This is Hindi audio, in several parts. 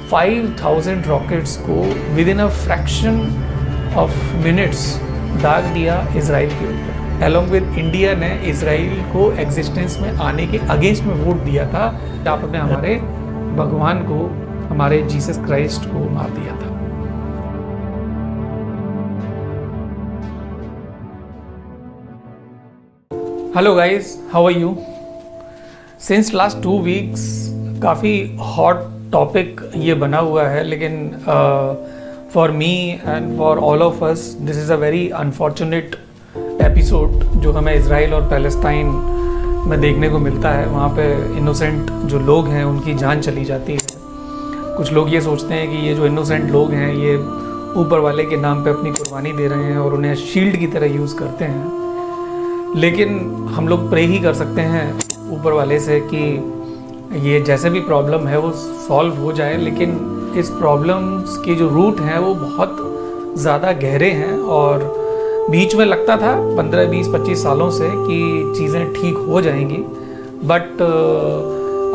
5,000 रॉकेट्स को with in a fraction of minutes दाग दिया इसराइल के ऊपर। अलॉन्ग विद इंडिया ने इसराइल को एग्जिस्टेंस में आने के अगेंस्ट में वोट दिया था। आपने हमारे भगवान को, हमारे जीसस क्राइस्ट को मार दिया था। Hello guys, how are you? Since last 2 weeks काफ़ी हॉट टॉपिक ये बना हुआ है, लेकिन for me and for all of us this is a very unfortunate episode जो हमें इज़राइल और पैलेस्टाइन में देखने को मिलता है। वहाँ पे इनोसेंट जो लोग हैं उनकी जान चली जाती है। कुछ लोग ये सोचते हैं कि ये जो इनोसेंट लोग हैं ये ऊपर वाले के नाम पे अपनी कुर्बानी दे रहे हैं और उन्हें शील्ड की तरह यूज़ करते हैं। लेकिन हम लोग प्रे ही कर सकते हैं ऊपर वाले से कि ये जैसे भी प्रॉब्लम है वो सॉल्व हो जाए, लेकिन इस प्रॉब्लम्स के जो रूट हैं वो बहुत ज़्यादा गहरे हैं और बीच में लगता था 15, 20, 25 सालों से कि चीज़ें ठीक हो जाएंगी। बट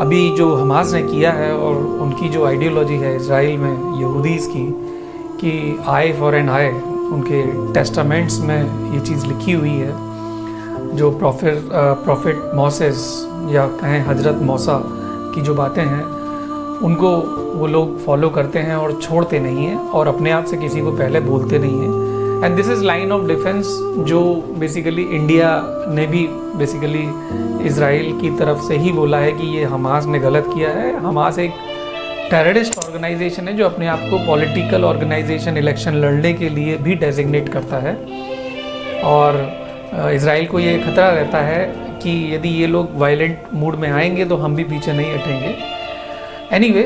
अभी जो हमास ने किया है और उनकी जो आइडियोलॉजी है इज़राइल में यहूदीज़ की कि आई फॉर एन आई, उनके टेस्टामेंट्स में ये चीज़ लिखी हुई है। जो प्रॉफिट मोसेस या कहें हजरत मूसा की जो बातें हैं उनको वो लोग फॉलो करते हैं और छोड़ते नहीं हैं और अपने आप से किसी को पहले बोलते नहीं हैं। And this is line of defence जो बेसिकली इंडिया ने भी बेसिकली इज़राइल की तरफ से ही बोला है कि ये हमास ने गलत किया है। हमास एक टेररिस्ट ऑर्गेनाइजेशन है जो अपने आप को पॉलिटिकल ऑर्गेनाइजेशन इलेक्शन लड़ने के लिए भी डेजिग्नेट करता है और इज़राइल को ये खतरा रहता है कि यदि ये लोग वायलेंट मूड में आएंगे तो हम भी पीछे नहीं हटेंगे। एनीवे,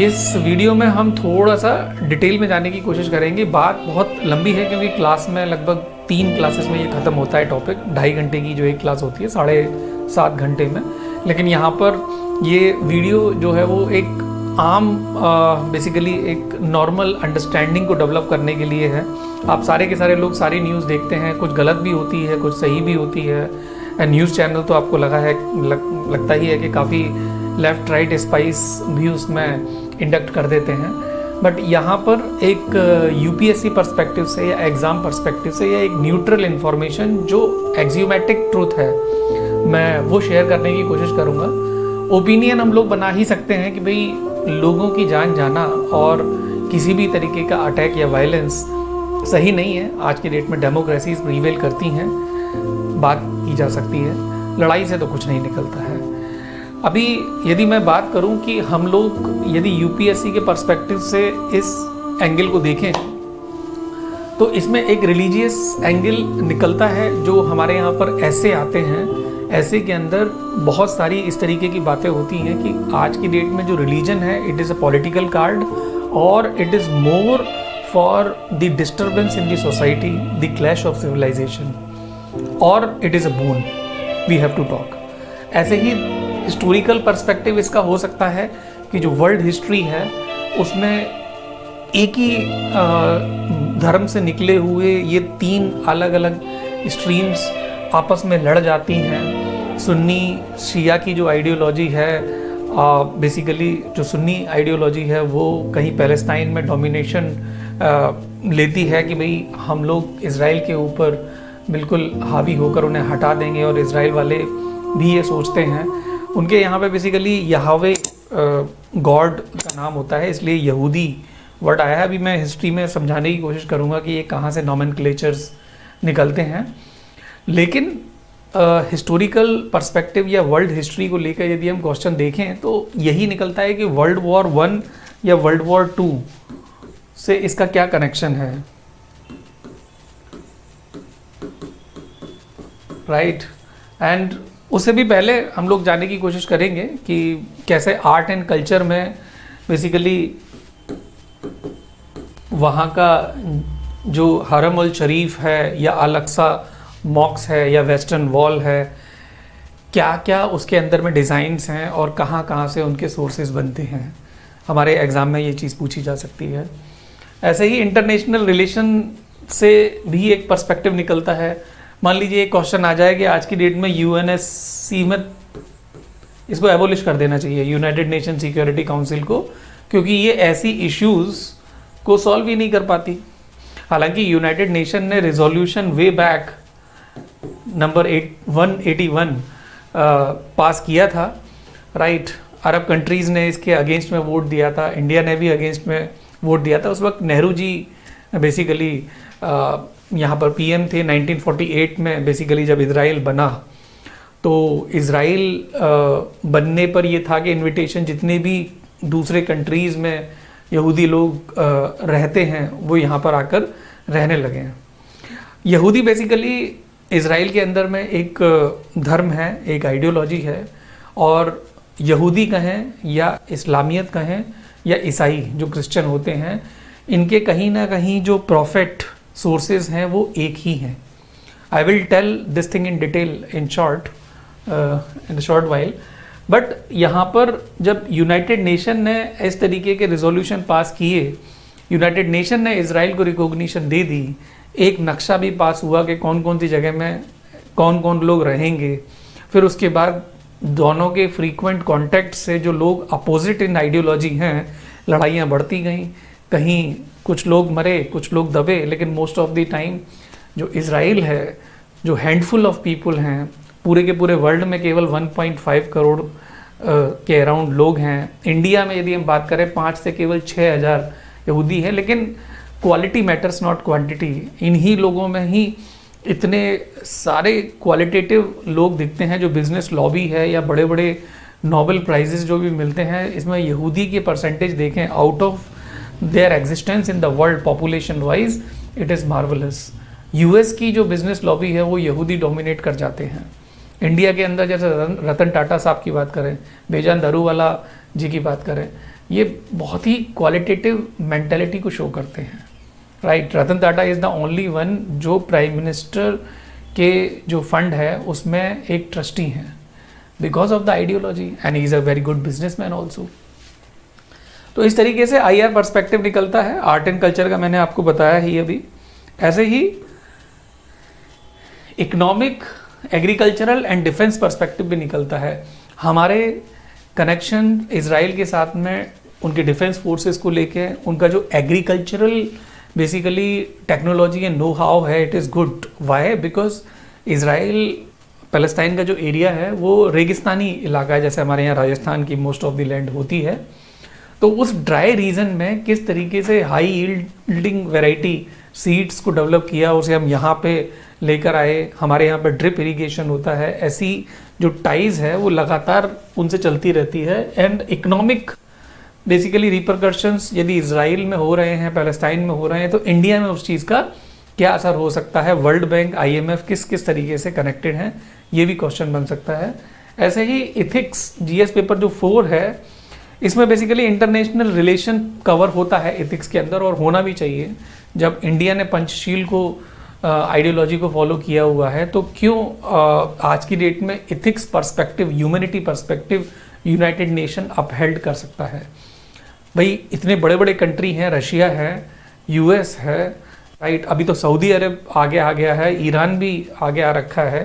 इस वीडियो में हम थोड़ा सा डिटेल में जाने की कोशिश करेंगे। बात बहुत लंबी है क्योंकि क्लास में लगभग 3 क्लासेस में ये ख़त्म होता है टॉपिक। 2.5 घंटे की जो एक क्लास होती है 7.5 घंटे में, लेकिन यहाँ पर ये वीडियो जो है वो एक आम बेसिकली एक नॉर्मल अंडरस्टैंडिंग को डेवलप करने के लिए है। आप सारे के सारे लोग सारी न्यूज़ देखते हैं, कुछ गलत भी होती है, कुछ सही भी होती है। न्यूज़ चैनल तो आपको लगता ही है कि काफ़ी लेफ़्ट राइट स्पाइस भी उसमें इंडक्ट कर देते हैं। बट यहाँ पर एक यूपीएससी पर्सपेक्टिव से या एग्ज़ाम पर्सपेक्टिव से या एक न्यूट्रल इन्फॉर्मेशन जो एक्जियोमेटिक ट्रूथ है मैं वो शेयर करने की कोशिश करूँगा। ओपिनियन हम लोग बना ही सकते हैं कि भाई लोगों की जान जाना और किसी भी तरीके का अटैक या वायलेंस सही नहीं है। आज की डेट में डेमोक्रेसीज प्रीवेल करती हैं, बात की जा सकती है, लड़ाई से तो कुछ नहीं निकलता है। अभी यदि मैं बात करूं कि हम लोग यदि यूपीएससी के पर्सपेक्टिव से इस एंगल को देखें तो इसमें एक रिलीजियस एंगल निकलता है। जो हमारे यहाँ पर ऐसे आते हैं, ऐसे के अंदर बहुत सारी इस तरीके की बातें होती हैं कि आज की डेट में जो रिलीजन है it is a political card और it is more for the disturbance in the society, the clash of civilization, और it is a boon, we have to talk. ऐसे ही हिस्टोरिकल पर्सपेक्टिव इसका हो सकता है कि जो वर्ल्ड हिस्ट्री है उसमें एक ही धर्म से निकले हुए ये 3 अलग अलग स्ट्रीम्स आपस में लड़ जाती हैं। सुन्नी शिया की जो आइडियोलॉजी है, बेसिकली जो सुन्नी आइडियोलॉजी है वो कहीं पैलेस्टाइन में डोमिनेशन लेती है कि भाई हम लोग इज़राइल के ऊपर बिल्कुल हावी होकर उन्हें हटा देंगे, और इज़राइल वाले भी ये सोचते हैं। उनके यहाँ पे बेसिकली यहावे गॉड का नाम होता है, इसलिए यहूदी वर्ड आया है। अभी मैं हिस्ट्री में समझाने की कोशिश करूँगा कि ये कहाँ से नॉमेनक्लेचर्स निकलते हैं। लेकिन हिस्टोरिकल पर्सपेक्टिव या वर्ल्ड हिस्ट्री को लेकर यदि हम क्वेश्चन देखें तो यही निकलता है कि वर्ल्ड वॉर 1 या वर्ल्ड वॉर 2 से इसका क्या कनेक्शन है, राइट। एंड उससे भी पहले हम लोग जानने की कोशिश करेंगे कि कैसे आर्ट एंड कल्चर में बेसिकली वहाँ का जो हरम उल शरीफ है या अल अक्सा मॉक्स है या वेस्टर्न वॉल है, क्या क्या उसके अंदर में डिज़ाइंस हैं और कहाँ कहाँ से उनके सोर्सेज बनते हैं। हमारे एग्ज़ाम में ये चीज़ पूछी जा सकती है। ऐसे ही इंटरनेशनल रिलेशन से भी एक पर्सपेक्टिव निकलता है। मान लीजिए एक क्वेश्चन आ जाए कि आज की डेट में यूएनएससी में इसको एबोलिश कर देना चाहिए, यूनाइटेड नेशन सिक्योरिटी काउंसिल को क्योंकि ये ऐसी इश्यूज को सॉल्व ही नहीं कर पाती। हालांकि यूनाइटेड नेशन ने रिजोल्यूशन वे बैक नंबर 181 पास किया था, राइट। अरब कंट्रीज़ ने इसके अगेंस्ट में वोट दिया था, इंडिया ने भी अगेंस्ट में वोट दिया था। उस वक्त नेहरू जी बेसिकली यहाँ पर पीएम थे। 1948 में बेसिकली जब इजराइल बना, तो इजराइल बनने पर ये था कि इनविटेशन जितने भी दूसरे कंट्रीज़ में यहूदी लोग रहते हैं वो यहाँ पर आकर रहने लगे हैं। यहूदी बेसिकली इजराइल के अंदर में एक धर्म है, एक आइडियोलॉजी है, और यहूदी कहें या इस्लामियत कहें या ईसाई जो क्रिश्चियन होते हैं, इनके कहीं ना कहीं जो प्रॉफिट सोर्सेज हैं वो एक ही हैं। I will tell this thing in detail in short in short while. But यहाँ पर जब यूनाइटेड नेशन ने इस तरीके के रिजोल्यूशन पास किए, यूनाइटेड नेशन ने इजराइल को रिकॉग्निशन दे दी, एक नक्शा भी पास हुआ कि कौन कौन सी जगह में कौन कौन लोग रहेंगे। फिर उसके बाद दोनों के फ्रीक्वेंट कॉन्टैक्ट से जो लोग अपोजिट इन आइडियोलॉजी हैं, लड़ाइयाँ बढ़ती गईं, कहीं कुछ लोग मरे, कुछ लोग दबे, लेकिन मोस्ट ऑफ द टाइम जो इजराइल है, जो हैंडफुल ऑफ पीपल हैं, पूरे के पूरे वर्ल्ड में केवल 1.5 करोड़ के अराउंड लोग हैं। इंडिया में यदि हम बात करें 5 से केवल 6,000 यहूदी हैं, लेकिन क्वालिटी मैटर्स नॉट क्वांटिटी। इन्हीं लोगों में ही इतने सारे क्वालिटेटिव लोग दिखते हैं जो बिजनेस लॉबी है या बड़े बड़े नोबेल प्राइजेस जो भी मिलते हैं, इसमें यहूदी के परसेंटेज देखें out of their existence in the world population wise, it is marvellous. US की जो बिजनेस लॉबी है वो यहूदी डोमिनेट कर जाते हैं। इंडिया के अंदर जैसे रतन टाटा साहब की बात करें, बेजान दारूवाला जी की बात करें, ये बहुत ही क्वालिटेटिव मेंटालिटी को शो करते हैं, right. Ratan Tata is the only one जो प्राइम मिनिस्टर के जो फंड है उसमें एक ट्रस्टी हैं, because of the ideology, and he is a very good businessman also. तो इस तरीके से IR पर्सपेक्टिव निकलता है। आर्ट एंड कल्चर का मैंने आपको बताया ही अभी। ऐसे ही economic, agricultural and defence perspective भी निकलता है। हमारे कनेक्शन इजराइल के साथ में उनके डिफेंस फोर्सेस को लेके, उनका जो agricultural basically technology and know how है, it is good. Why? Because Israel Palestine का जो एरिया है वो रेगिस्तानी इलाका है, जैसे हमारे यहाँ राजस्थान की मोस्ट ऑफ द लैंड होती है। तो उस ड्राई रीजन में किस तरीके से हाई यील्डिंग वैरायटी सीड्स को डेवलप किया, उसे हम यहाँ पे लेकर आए। हमारे यहाँ पे ड्रिप इरिगेशन होता है। ऐसी जो टाइज है वो लगातार उनसे चलती रहती है। एंड इकोनॉमिक बेसिकली रिपरकशंस यदि इजराइल में हो रहे हैं, पैलेस्टाइन में हो रहे हैं, तो इंडिया में उस चीज़ का क्या असर हो सकता है। वर्ल्ड बैंक, IMF किस किस तरीके से कनेक्टेड हैं, ये भी क्वेश्चन बन सकता है। ऐसे ही इथिक्स GS पेपर जो 4 है, इसमें बेसिकली इंटरनेशनल रिलेशन कवर होता है इथिक्स के अंदर, और होना भी चाहिए। जब इंडिया ने पंचशील को आइडियोलॉजी को फॉलो किया हुआ है, तो क्यों आज की डेट में ethics perspective, humanity perspective United nation upheld कर सकता है। भाई इतने बड़े बड़े कंट्री हैं, रशिया है, US है, राइट। अभी तो सऊदी अरब आगे आ गया है, ईरान भी आगे आ रखा है।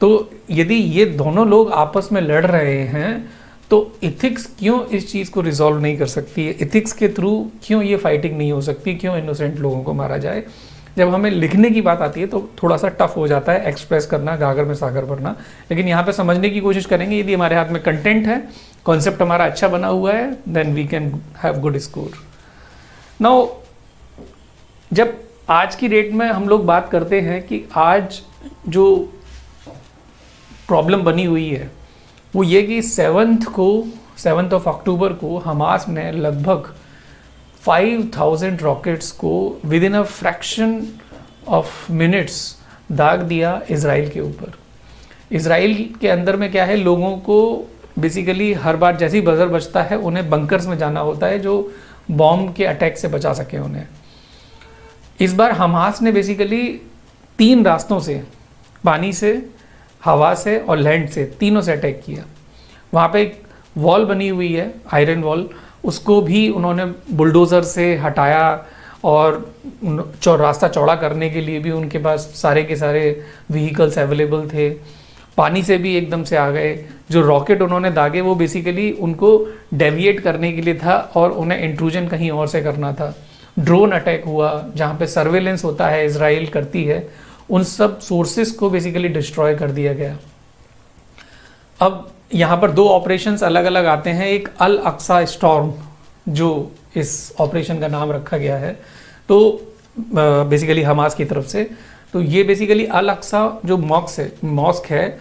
तो यदि ये दोनों लोग आपस में लड़ रहे हैं, तो इथिक्स क्यों इस चीज़ को रिजॉल्व नहीं कर सकती है? इथिक्स के थ्रू क्यों ये फाइटिंग नहीं हो सकती? क्यों इनोसेंट लोगों को मारा जाए? जब हमें लिखने की बात आती है तो थोड़ा सा टफ हो जाता है एक्सप्रेस करना, गागर में सागर भरना। लेकिन यहाँ पे समझने की कोशिश करेंगे। यदि हमारे हाथ में कंटेंट है, कॉन्सेप्ट हमारा अच्छा बना हुआ है, then we can have good score. Now जब आज की डेट में हम लोग बात करते हैं कि आज जो प्रॉब्लम बनी हुई है वो ये कि 7 अक्टूबर को हमास ने लगभग 5,000 रॉकेट्स को with in a fraction of minutes दाग दिया इजराइल के ऊपर। इजराइल के अंदर में क्या है, लोगों को बेसिकली हर बार जैसे ही बजर बजता है उन्हें बंकर्स में जाना होता है जो बॉम्ब के अटैक से बचा सके उन्हें। इस बार हमास ने बेसिकली 3 रास्तों से, पानी से, हवा से और लैंड से, तीनों से अटैक किया। वहाँ पे एक वॉल बनी हुई है, आयरन वॉल, उसको भी उन्होंने बुलडोज़र से हटाया, और रास्ता चौड़ा करने के लिए भी उनके पास सारे के सारे व्हीकल्स अवेलेबल थे। पानी से भी एकदम से आ गए। जो रॉकेट उन्होंने दागे वो बेसिकली उनको डेविएट करने के लिए था और उन्हें इंट्रूजन कहीं और से करना था। ड्रोन अटैक हुआ जहाँ पे सर्वेलेंस होता है, इजराइल करती है, उन सब सोर्सेस को बेसिकली डिस्ट्रॉय कर दिया गया। अब यहाँ पर दो ऑपरेशंस अलग अलग आते हैं, एक अल अक्सा स्टॉर्म जो इस ऑपरेशन का नाम रखा गया है, तो बेसिकली हमास की तरफ से। तो ये बेसिकली अल अक्सा जो मॉस्क है,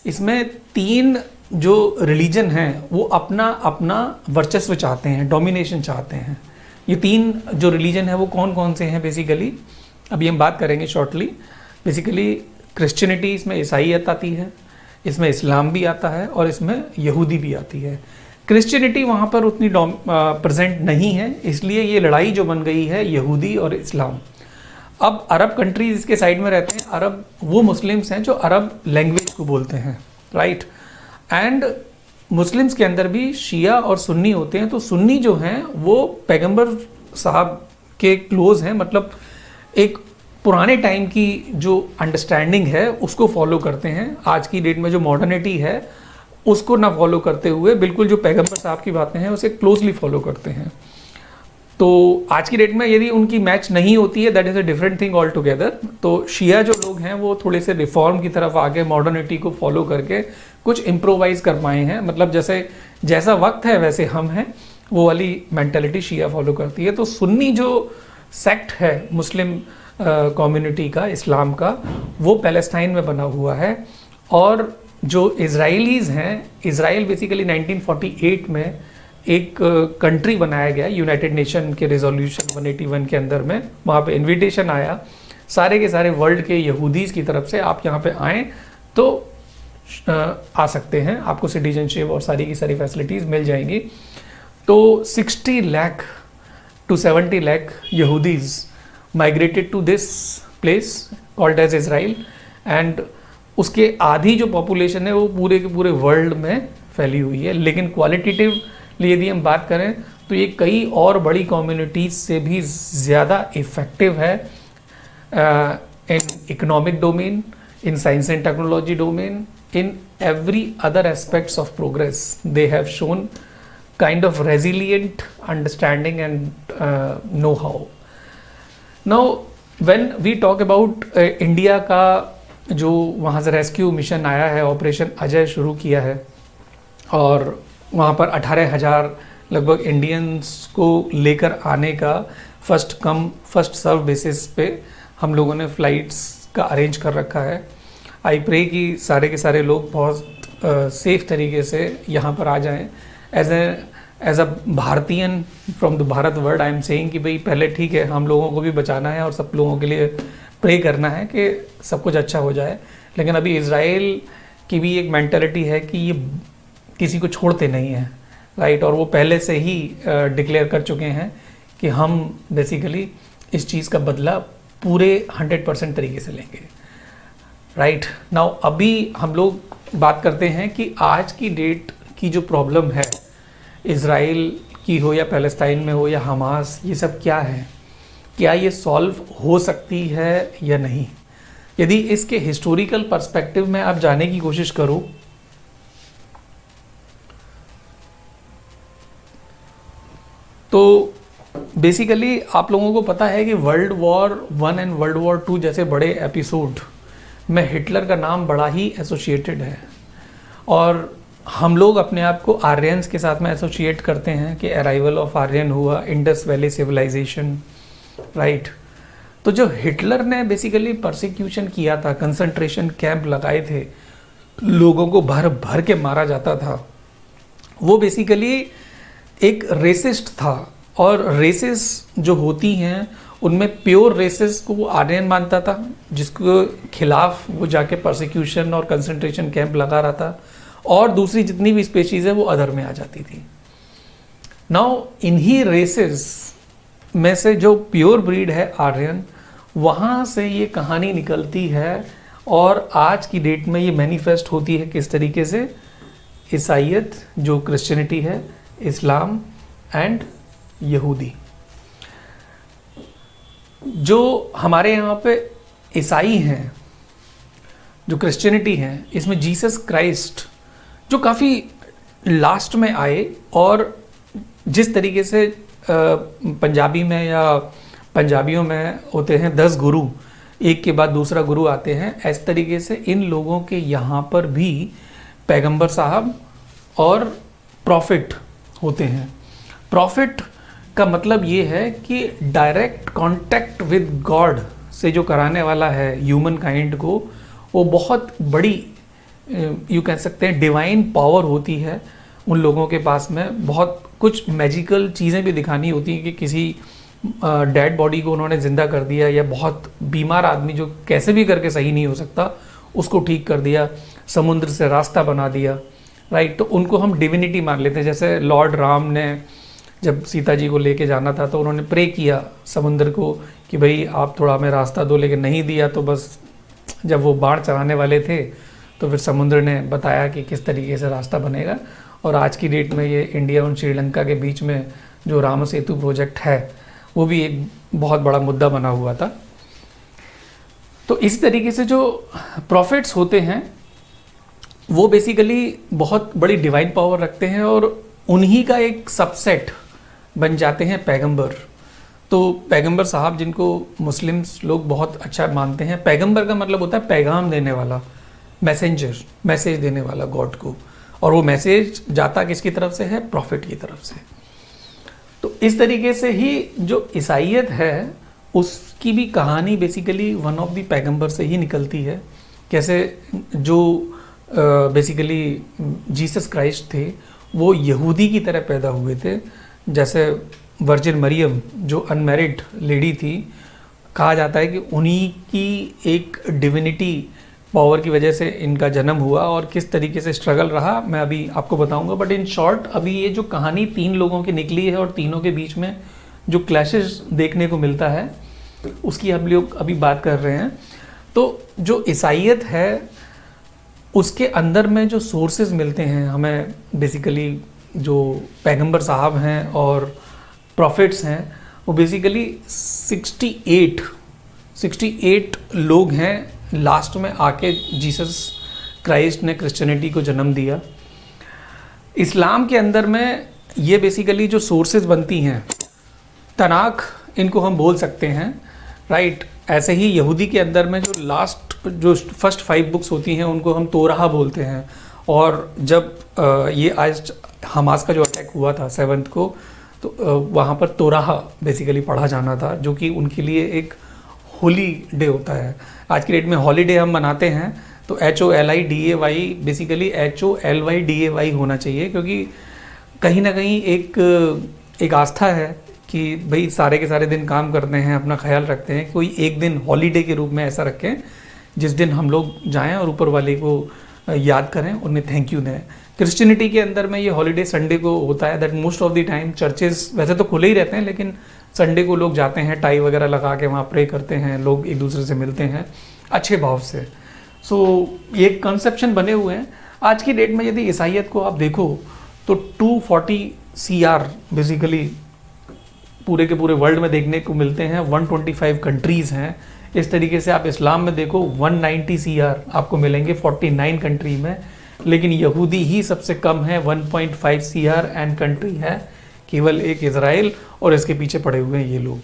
इसमें 3 जो रिलीजन हैं वो अपना अपना वर्चस्व चाहते हैं, डोमिनेशन चाहते हैं। ये 3 जो रिलीजन है वो कौन कौन से हैं बेसिकली, अभी हम बात करेंगे शॉर्टली। बेसिकली क्रिश्चियनिटी, इसमें ईसाईयत आती है, इसमें इस्लाम भी आता है और इसमें यहूदी भी आती है। क्रिश्चियनिटी वहाँ पर उतनी प्रेजेंट नहीं है, इसलिए ये लड़ाई जो बन गई है यहूदी और इस्लाम। अब अरब कंट्रीज इसके साइड में रहते हैं। अरब वो मुस्लिम्स हैं जो अरब लैंग्वेज को बोलते हैं, राइट। एंड मुस्लिम्स के अंदर भी शिया और सुन्नी होते हैं। तो सुन्नी जो हैं वो पैगंबर साहब के क्लोज हैं, मतलब एक पुराने टाइम की जो अंडरस्टैंडिंग है उसको फॉलो करते हैं। आज की डेट में जो मॉडर्निटी है उसको ना फॉलो करते हुए बिल्कुल जो पैगंबर साहब की बातें हैं उसे क्लोजली फॉलो करते हैं। तो आज की डेट में यदि उनकी मैच नहीं होती है, that is a different thing all together. तो शिया जो लोग हैं वो थोड़े से रिफॉर्म की तरफ आगे मॉडर्निटी को फॉलो करके कुछ इम्प्रोवाइज कर पाए हैं, मतलब जैसा वक्त है वैसे हम हैं, वो वाली मेंटेलिटी शिया फॉलो करती है। तो सुन्नी जो सेक्ट है मुस्लिम कम्युनिटी का, इस्लाम का, वो पैलेस्टाइन में बना हुआ है। और जो इजराइलीज़ हैं, इजराइल बेसिकली 1948 में एक कंट्री बनाया गया यूनाइटेड नेशन के रेजोल्यूशन 181 के अंदर में। वहाँ पे इनविटेशन आया सारे के सारे वर्ल्ड के यहूदीज़ की तरफ से, आप यहाँ पे आएँ तो आ सकते हैं, आपको सिटीजनशिप और सारी की सारी फैसिलिटीज़ मिल जाएंगी। तो 60 लाख to 70 lakh यहूदीज़ migrated to this place called as Israel, and उसके आधी जो पॉपुलेशन है वो पूरे के पूरे वर्ल्ड में फैली हुई है। लेकिन क्वालिटेटिवली यदि हम बात करें तो ये कई और बड़ी कम्युनिटीज़ से भी ज़्यादा इफ़ेक्टिव है in economic domain, in science and technology domain, in every other aspects of progress. They have shown kind of resilient understanding and know-how. Now, when we talk about India का जो वहाँ से रेस्क्यू मिशन आया है, ऑपरेशन अजय शुरू किया है, और वहाँ पर 18,000 लगभग इंडियंस को लेकर आने का first come first serve basis पे हम लोगों ने फ़्लाइट्स का अरेंज कर रखा है। आई प्रे कि सारे के सारे लोग बहुत सेफ तरीके से यहाँ पर आ जाएं। एज अ भारतीयन from the Bharat world, I am saying कि भाई पहले ठीक है, हम लोगों को भी बचाना है और सब लोगों के लिए प्रे करना है कि सब कुछ अच्छा हो जाए। लेकिन अभी इज़राइल की भी एक मेंटालिटी है कि ये किसी को छोड़ते नहीं हैं, राइट। और वो पहले से ही डिक्लेयर कर चुके हैं कि हम बेसिकली इस चीज़ का बदला पूरे 100% तरीके से लेंगे, राइट। नाउ अभी हम लोग बात करते हैं कि आज की डेट की जो प्रॉब्लम है, इज़राइल की हो या पैलेस्टाइन में हो या हमास, ये सब क्या है, क्या ये सॉल्व हो सकती है या नहीं। यदि इसके हिस्टोरिकल पर्सपेक्टिव में आप जाने की कोशिश करो तो बेसिकली आप लोगों को पता है कि world war 1 and world war 2 जैसे बड़े एपिसोड में हिटलर का नाम बड़ा ही एसोसिएटेड है, और हम लोग अपने आप को आर्यंस के साथ में एसोसिएट करते हैं कि अराइवल ऑफ आर्यन हुआ, इंडस वैली सिविलाइजेशन, राइट। तो जो हिटलर ने बेसिकली परसिक्यूशन किया था, कंसंट्रेशन कैंप लगाए थे, लोगों को भर भर के मारा जाता था, वो बेसिकली एक रेसिस्ट था। और रेसेस जो होती हैं उनमें प्योर रेसेस को वो आर्यन मानता था, जिसको खिलाफ वो जाके परसिक्यूशन और कंसंट्रेशन कैंप लगा रहा था, और दूसरी जितनी भी स्पेशीज़ है वो अदर में आ जाती थी। नाउ इन्हीं रेसेस में से जो प्योर ब्रीड है आर्यन, वहाँ से ये कहानी निकलती है, और आज की डेट में ये मैनिफेस्ट होती है किस तरीके से, ईसाईयत जो क्रिश्चियनिटी है, इस्लाम एंड यहूदी। जो हमारे यहाँ पे ईसाई हैं जो क्रिश्चियनिटी है, इसमें जीसस क्राइस्ट जो काफ़ी लास्ट में आए, और जिस तरीके से पंजाबी में या पंजाबियों में होते हैं 10 गुरु, एक के बाद दूसरा गुरु आते हैं, इस तरीके से इन लोगों के यहाँ पर भी पैगंबर साहब और प्रॉफिट होते हैं। प्रॉफिट का मतलब ये है कि डायरेक्ट कांटेक्ट विद गॉड से जो कराने वाला है ह्यूमन काइंड को, वो बहुत बड़ी यू कह सकते हैं डिवाइन पावर होती है उन लोगों के पास में। बहुत कुछ मैजिकल चीज़ें भी दिखानी होती हैं कि किसी डेड बॉडी को उन्होंने ज़िंदा कर दिया, या बहुत बीमार आदमी जो कैसे भी करके सही नहीं हो सकता उसको ठीक कर दिया, समुद्र से रास्ता बना दिया, राइट। तो उनको हम डिविनिटी मान लेते हैं। जैसे लॉर्ड राम ने जब सीता जी को लेके जाना था तो उन्होंने प्रे किया समुद्र को कि भाई आप थोड़ा हमें रास्ता दो, लेकिन नहीं दिया। तो बस जब वो बाढ़ चलाने वाले थे तो फिर समुद्र ने बताया कि किस तरीके से रास्ता बनेगा। और आज की डेट में ये इंडिया और श्रीलंका के बीच में जो राम सेतु प्रोजेक्ट है वो भी एक बहुत बड़ा मुद्दा बना हुआ था। तो इस तरीके से जो प्रॉफिट्स होते हैं वो बेसिकली बहुत बड़ी डिवाइन पावर रखते हैं, और उन्हीं का एक सबसेट बन जाते हैं पैगंबर। तो पैगंबर साहब जिनको मुस्लिम्स लोग बहुत अच्छा मानते हैं, पैगंबर का मतलब होता है पैगाम देने वाला, मैसेंजर, मैसेज देने वाला गॉड को। और वो मैसेज जाता किसकी तरफ से है? प्रॉफिट की तरफ से। तो इस तरीके से ही जो ईसाईयत है उसकी भी कहानी बेसिकली वन ऑफ द पैगंबर से ही निकलती है। कैसे जो बेसिकली जीसस क्राइस्ट थे वो यहूदी की तरह पैदा हुए थे। जैसे वर्जिन मरियम जो अनमैरिड लेडी थी, कहा जाता है कि उन्हीं की एक डिविनिटी पावर की वजह से इनका जन्म हुआ, और किस तरीके से स्ट्रगल रहा मैं अभी आपको बताऊंगा। बट इन शॉर्ट अभी ये जो कहानी 3 लोगों की निकली है और तीनों के बीच में जो क्लैशेस देखने को मिलता है उसकी हम लोग अभी बात कर रहे हैं। तो जो ईसाईयत है उसके अंदर में जो सोर्सेज मिलते हैं हमें, बेसिकली जो पैगंबर साहब हैं और प्रॉफिट्स हैं, वो बेसिकली 68 लोग हैं लास्ट में आके जीसस क्राइस्ट ने क्रिश्चियनिटी को जन्म दिया। इस्लाम के अंदर में ये बेसिकली जो सोर्सेज बनती हैं, तनाक इनको हम बोल सकते हैं, राइट। ऐसे ही यहूदी के अंदर में जो फर्स्ट 5 बुक्स होती हैं उनको हम तोराह बोलते हैं। और जब ये आज हमास का जो अटैक हुआ था 7th को, तो वहाँ पर तोराह बेसिकली पढ़ा जाना था, जो कि उनके लिए एक होली डे होता है। आज की डेट में हॉलीडे हम मनाते हैं तो HOLIDAY बेसिकली HOLYDAY होना चाहिए, क्योंकि कहीं ना कहीं एक आस्था है कि भाई सारे के सारे दिन काम करते हैं, अपना ख्याल रखते हैं, कोई एक दिन हॉलीडे के रूप में ऐसा रखें जिस दिन हम लोग जाएं और ऊपर वाले को याद करें, उन्हें थैंक यू दें। क्रिश्चियनिटी के अंदर में ये हॉलीडे संडे को होता है, that most of the time churches वैसे तो खुले ही रहते हैं, लेकिन संडे को लोग जाते हैं, टाई वगैरह लगा के वहाँ प्रे करते हैं, लोग एक दूसरे से मिलते हैं अच्छे भाव से। सो ये कंसेप्शन बने हुए हैं। आज की डेट में यदि ईसाईयत को आप देखो तो 240 CR बेसिकली पूरे के पूरे वर्ल्ड में देखने को मिलते हैं, 125 कंट्रीज़ हैं। इस तरीके से आप इस्लाम में देखो 190 CR आपको मिलेंगे 49 कंट्री में, लेकिन यहूदी ही सबसे कम है, 1.5 CR, एंड कंट्री है केवल एक इजराइल, और इसके पीछे पड़े हुए हैं ये लोग।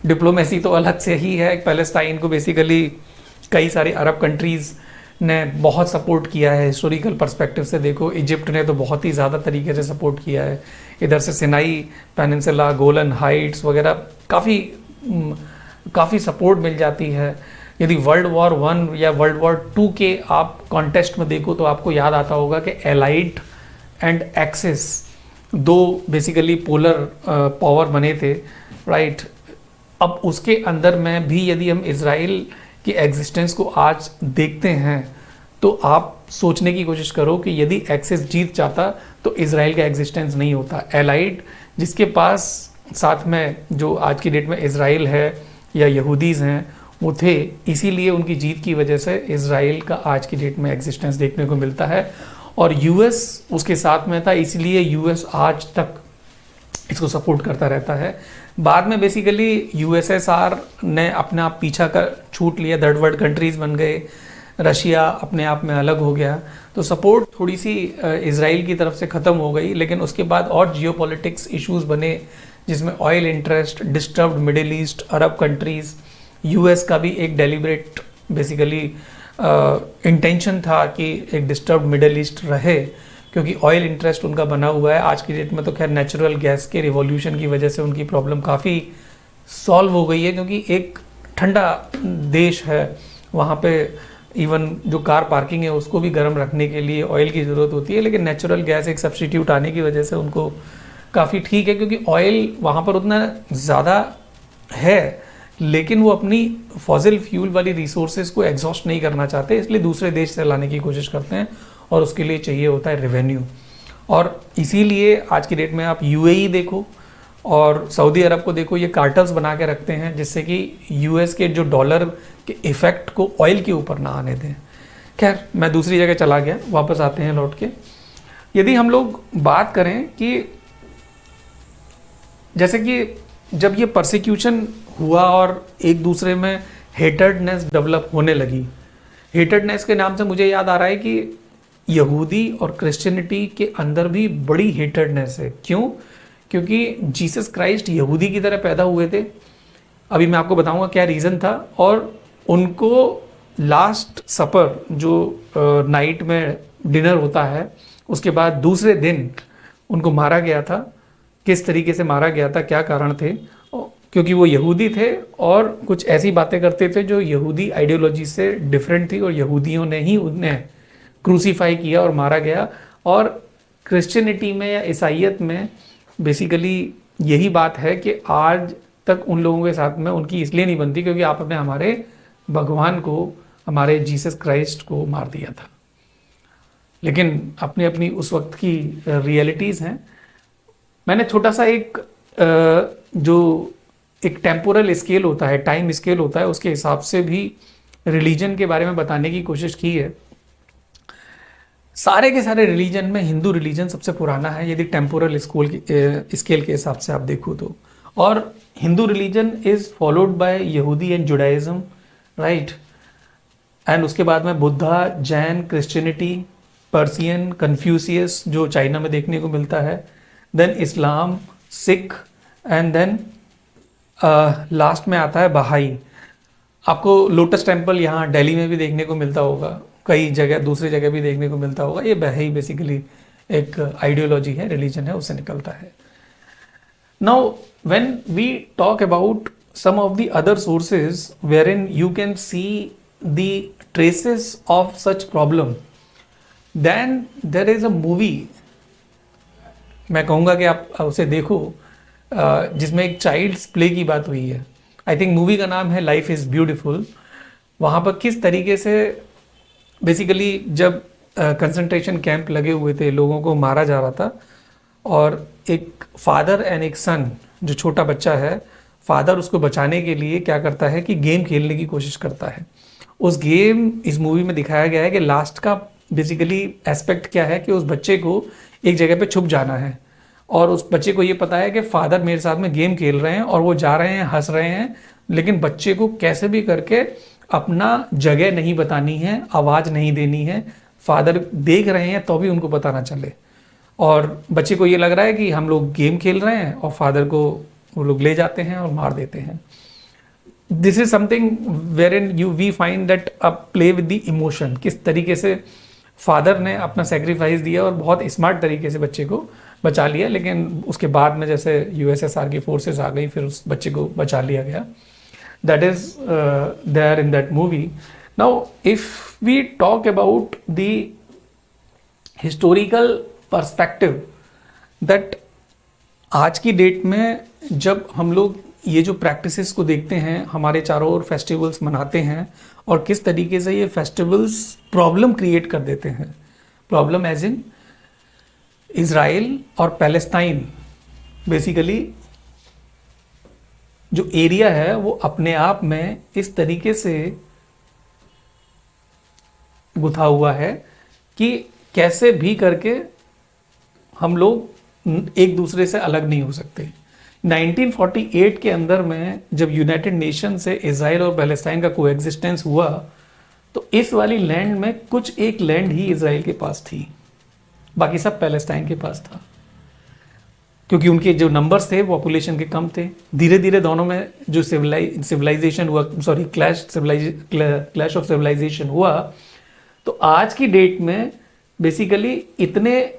डिप्लोमेसी तो अलग से ही है। पैलेस्टाइन को बेसिकली कई सारे अरब कंट्रीज़ ने बहुत सपोर्ट किया है। हिस्टोरिकल पर्सपेक्टिव से देखो, इजिप्ट ने तो बहुत ही ज़्यादा तरीके से सपोर्ट किया है। इधर से सिनाई पेनिनसुला, गोलन हाइट्स वगैरह काफ़ी सपोर्ट मिल जाती है। यदि वर्ल्ड वॉर 1 या वर्ल्ड वॉर 2 के आप कॉन्टेस्ट में देखो तो आपको याद आता होगा कि allied and axis 2 basically polar power बने थे, राइट। अब उसके अंदर में भी यदि हम इजराइल की एग्जिस्टेंस को आज देखते हैं तो आप सोचने की कोशिश करो कि यदि एक्सिस जीत जाता तो इजराइल का एग्जिस्टेंस नहीं होता। एलाइड जिसके पास साथ में जो आज की डेट में इजराइल है या यहूदीज़ हैं वो थे, इसीलिए उनकी जीत की वजह से इजराइल का आज की डेट में एग्जिस्टेंस देखने को मिलता है। और यूएस उसके साथ में था, इसलिए यूएस आज तक इसको सपोर्ट करता रहता है। बाद में बेसिकली यूएसएसआर ने अपना पीछा कर छूट लिया, थर्ड वर्ल्ड कंट्रीज़ बन गए, रशिया अपने आप में अलग हो गया, तो सपोर्ट थोड़ी सी इजराइल की तरफ से ख़त्म हो गई। लेकिन उसके बाद और जियोपॉलिटिक्स इश्यूज बने, जिसमें oil interest, disturbed middle east, Arab countries, US का भी एक डेलिब्रेट बेसिकली इंटेंशन था कि एक डिस्टर्ब्ड मिडिल ईस्ट रहे, क्योंकि ऑयल इंटरेस्ट उनका बना हुआ है। आज की डेट में तो खैर नेचुरल गैस के रिवॉल्यूशन की वजह से उनकी प्रॉब्लम काफ़ी सॉल्व हो गई है, क्योंकि एक ठंडा देश है, वहाँ पे इवन जो कार पार्किंग है उसको भी गर्म रखने के लिए ऑयल की ज़रूरत होती है। लेकिन नेचुरल गैस एक सब्स्टिट्यूट आने की वजह से उनको काफ़ी ठीक है, क्योंकि ऑयल वहाँ पर उतना ज़्यादा है, लेकिन वो अपनी फॉसिल फ्यूल वाली रिसोर्सेज को एग्जॉस्ट नहीं करना चाहते, इसलिए दूसरे देश से लाने की कोशिश करते हैं, और उसके लिए चाहिए होता है रेवेन्यू। और इसीलिए आज की डेट में आप यूएई देखो और सऊदी अरब को देखो, ये कार्टल्स बना के रखते हैं जिससे कि यूएस के जो डॉलर के इफेक्ट को ऑयल के ऊपर ना आने दें। खैर, मैं दूसरी जगह चला गया, वापस आते हैं लौट के। यदि हम लोग बात करें कि जैसे कि जब ये परसिक्यूशन हुआ और एक दूसरे में हेटर्डनेस डेवलप होने लगी, हेटर्डनेस के नाम से मुझे याद आ रहा है कि यहूदी और क्रिश्चियनिटी के अंदर भी बड़ी हेटर्डनेस है। क्यों? क्योंकि जीसस क्राइस्ट यहूदी की तरह पैदा हुए थे, अभी मैं आपको बताऊंगा क्या रीज़न था, और उनको लास्ट सपर जो नाइट में डिनर होता है उसके बाद दूसरे दिन उनको मारा गया था। किस तरीके से मारा गया था, क्या कारण थे? क्योंकि वो यहूदी थे और कुछ ऐसी बातें करते थे जो यहूदी आइडियोलॉजी से डिफरेंट थी, और यहूदियों ने ही उन्हें क्रूसीफाई किया और मारा गया। और क्रिश्चियनिटी में या ईसाइयत में बेसिकली यही बात है कि आज तक उन लोगों के साथ में उनकी इसलिए नहीं बनती क्योंकि आपने हमारे भगवान को, हमारे जीसस क्राइस्ट को मार दिया था। लेकिन अपनी अपनी उस वक्त की रियलिटीज़ हैं। मैंने छोटा सा एक जो एक टेम्पोरल स्केल होता है, टाइम स्केल होता है, उसके हिसाब से भी रिलीजन के बारे में बताने की कोशिश की है। सारे के सारे रिलीजन में हिंदू रिलीजन सबसे पुराना है, यदि टेम्पोरल स्केल के हिसाब से आप देखो तो। और Hindu religion is followed by यहूदी एंड जुडाइज्म, राइट। एंड उसके बाद में Buddha, Jain, Christianity, Persian, Confucius जो चाइना में देखने को मिलता है, then Islam, Sikh, and then last में आता है बहाई। आपको लोटस टेम्पल यहाँ दिल्ली में भी देखने को मिलता होगा, कई जगह दूसरी जगह भी देखने को मिलता होगा। ये बहाई बेसिकली एक आइडियोलॉजी है, रिलीजन है, उससे निकलता है। Now when we talk about some of the other sources wherein you can see the traces of such problem, then there is a movie, मैं कहूँगा कि आप उसे देखो, जिसमें एक चाइल्ड्स प्ले की बात हुई है। आई थिंक मूवी का नाम है लाइफ इज़ ब्यूटिफुल। वहाँ पर किस तरीके से बेसिकली जब कंसंट्रेशन कैंप लगे हुए थे, लोगों को मारा जा रहा था, और एक फादर एंड एक सन, जो छोटा बच्चा है, फादर उसको बचाने के लिए क्या करता है कि गेम खेलने की कोशिश करता है। उस गेम, इस मूवी में दिखाया गया है कि लास्ट का बेसिकली एस्पेक्ट क्या है कि उस बच्चे को एक जगह पे छुप जाना है, और उस बच्चे को ये पता है कि फादर मेरे साथ में गेम खेल रहे हैं और वो जा रहे हैं, हंस रहे हैं, लेकिन बच्चे को कैसे भी करके अपना जगह नहीं बतानी है, आवाज़ नहीं देनी है। फादर देख रहे हैं तो भी उनको पता ना चले, और बच्चे को ये लग रहा है कि हम लोग गेम खेल रहे हैं, और फादर को वो लोग ले जाते हैं और मार देते हैं। This is something wherein we find that a play with the emotion. किस तरीके से फादर ने अपना सेक्रीफाइस दिया और बहुत स्मार्ट तरीके से बच्चे को बचा लिया, लेकिन उसके बाद में जैसे यूएसएसआर की फोर्सेस आ गई, फिर उस बच्चे को बचा लिया गया। That is there in that movie. Now if we talk about the historical perspective, that आज की डेट में जब हम लोग ये जो प्रैक्टिसेस को देखते हैं, हमारे चारों ओर फेस्टिवल्स मनाते हैं, और किस तरीके से ये फेस्टिवल्स प्रॉब्लम क्रिएट कर देते हैं। प्रॉब्लम एज इन इज़राइल और पैलेस्टाइन, बेसिकली जो एरिया है वो अपने आप में इस तरीके से गुथा हुआ है कि कैसे भी करके हम लोग एक दूसरे से अलग नहीं हो सकते। 1948 के अंदर में जब यूनाइटेड नेशन से इज़राइल और पैलेस्टाइन का कोएग्जिस्टेंस हुआ, तो इस वाली लैंड में कुछ एक लैंड ही इजराइल के पास थी, बाकी सब पैलेस्टाइन के पास था, क्योंकि उनके जो नंबर्स थे पॉपुलेशन के कम थे। धीरे धीरे दोनों में जो सिविलाइजेशन हुआ, सॉरी क्लैश ऑफ सिविलाइजेशन हुआ, तो आज की डेट में बेसिकली इतने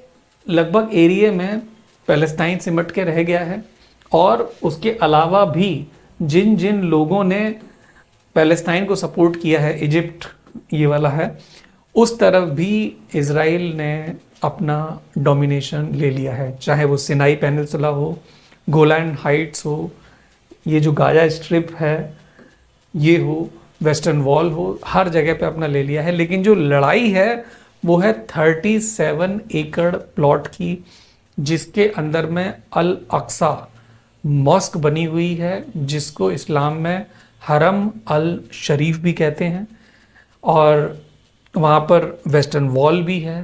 लगभग एरिया में पैलेस्टाइन सिमट के रह गया है। और उसके अलावा भी जिन जिन लोगों ने पैलेस्टाइन को सपोर्ट किया है, इजिप्ट ये वाला है, उस तरफ भी इजराइल ने अपना डोमिनेशन ले लिया है, चाहे वो सिनाई पेनिनसुला हो, गोलान हाइट्स हो, ये जो गाजा स्ट्रिप है ये हो, वेस्टर्न वॉल हो, हर जगह पे अपना ले लिया है। लेकिन जो लड़ाई है वो है 37 एकड़ प्लॉट की, जिसके अंदर में अल अक्सा मॉस्क बनी हुई है, जिसको इस्लाम में हरम अल शरीफ भी कहते हैं। और वहाँ पर वेस्टर्न वॉल भी है,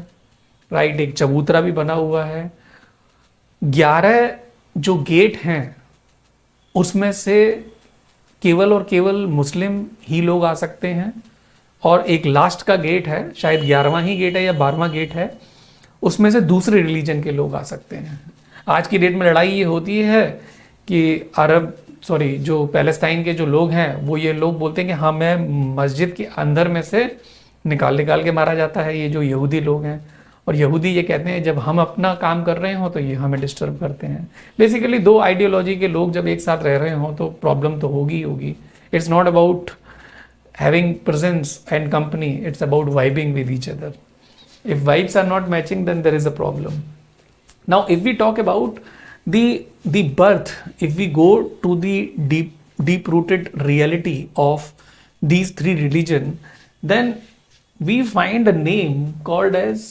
राइट, एक चबूतरा भी बना हुआ है। 11 जो गेट हैं उसमें से केवल और केवल मुस्लिम ही लोग आ सकते हैं, और एक लास्ट का गेट है, शायद 11वां ही गेट है या 12वां गेट है, उसमें से दूसरे रिलीजन के लोग आ सकते हैं। आज की डेट में लड़ाई ये होती है कि जो पैलेस्टाइन के जो लोग हैं वो ये लोग बोलते हैं कि हमें मस्जिद के अंदर में से निकाल के मारा जाता है, ये जो यहूदी लोग हैं। और यहूदी ये कहते हैं जब हम अपना काम कर रहे हो तो ये हमें डिस्टर्ब करते हैं। बेसिकली दो आइडियोलॉजी के लोग जब एक साथ रह रहे हो तो प्रॉब्लम तो होगी ही होगी। It's not about having presence and company, it's about vibing with each other. If vibes are not matching then there is a problem. Now if we talk about the birth, if we go to the deep rooted reality of these three religion, then we find a name called as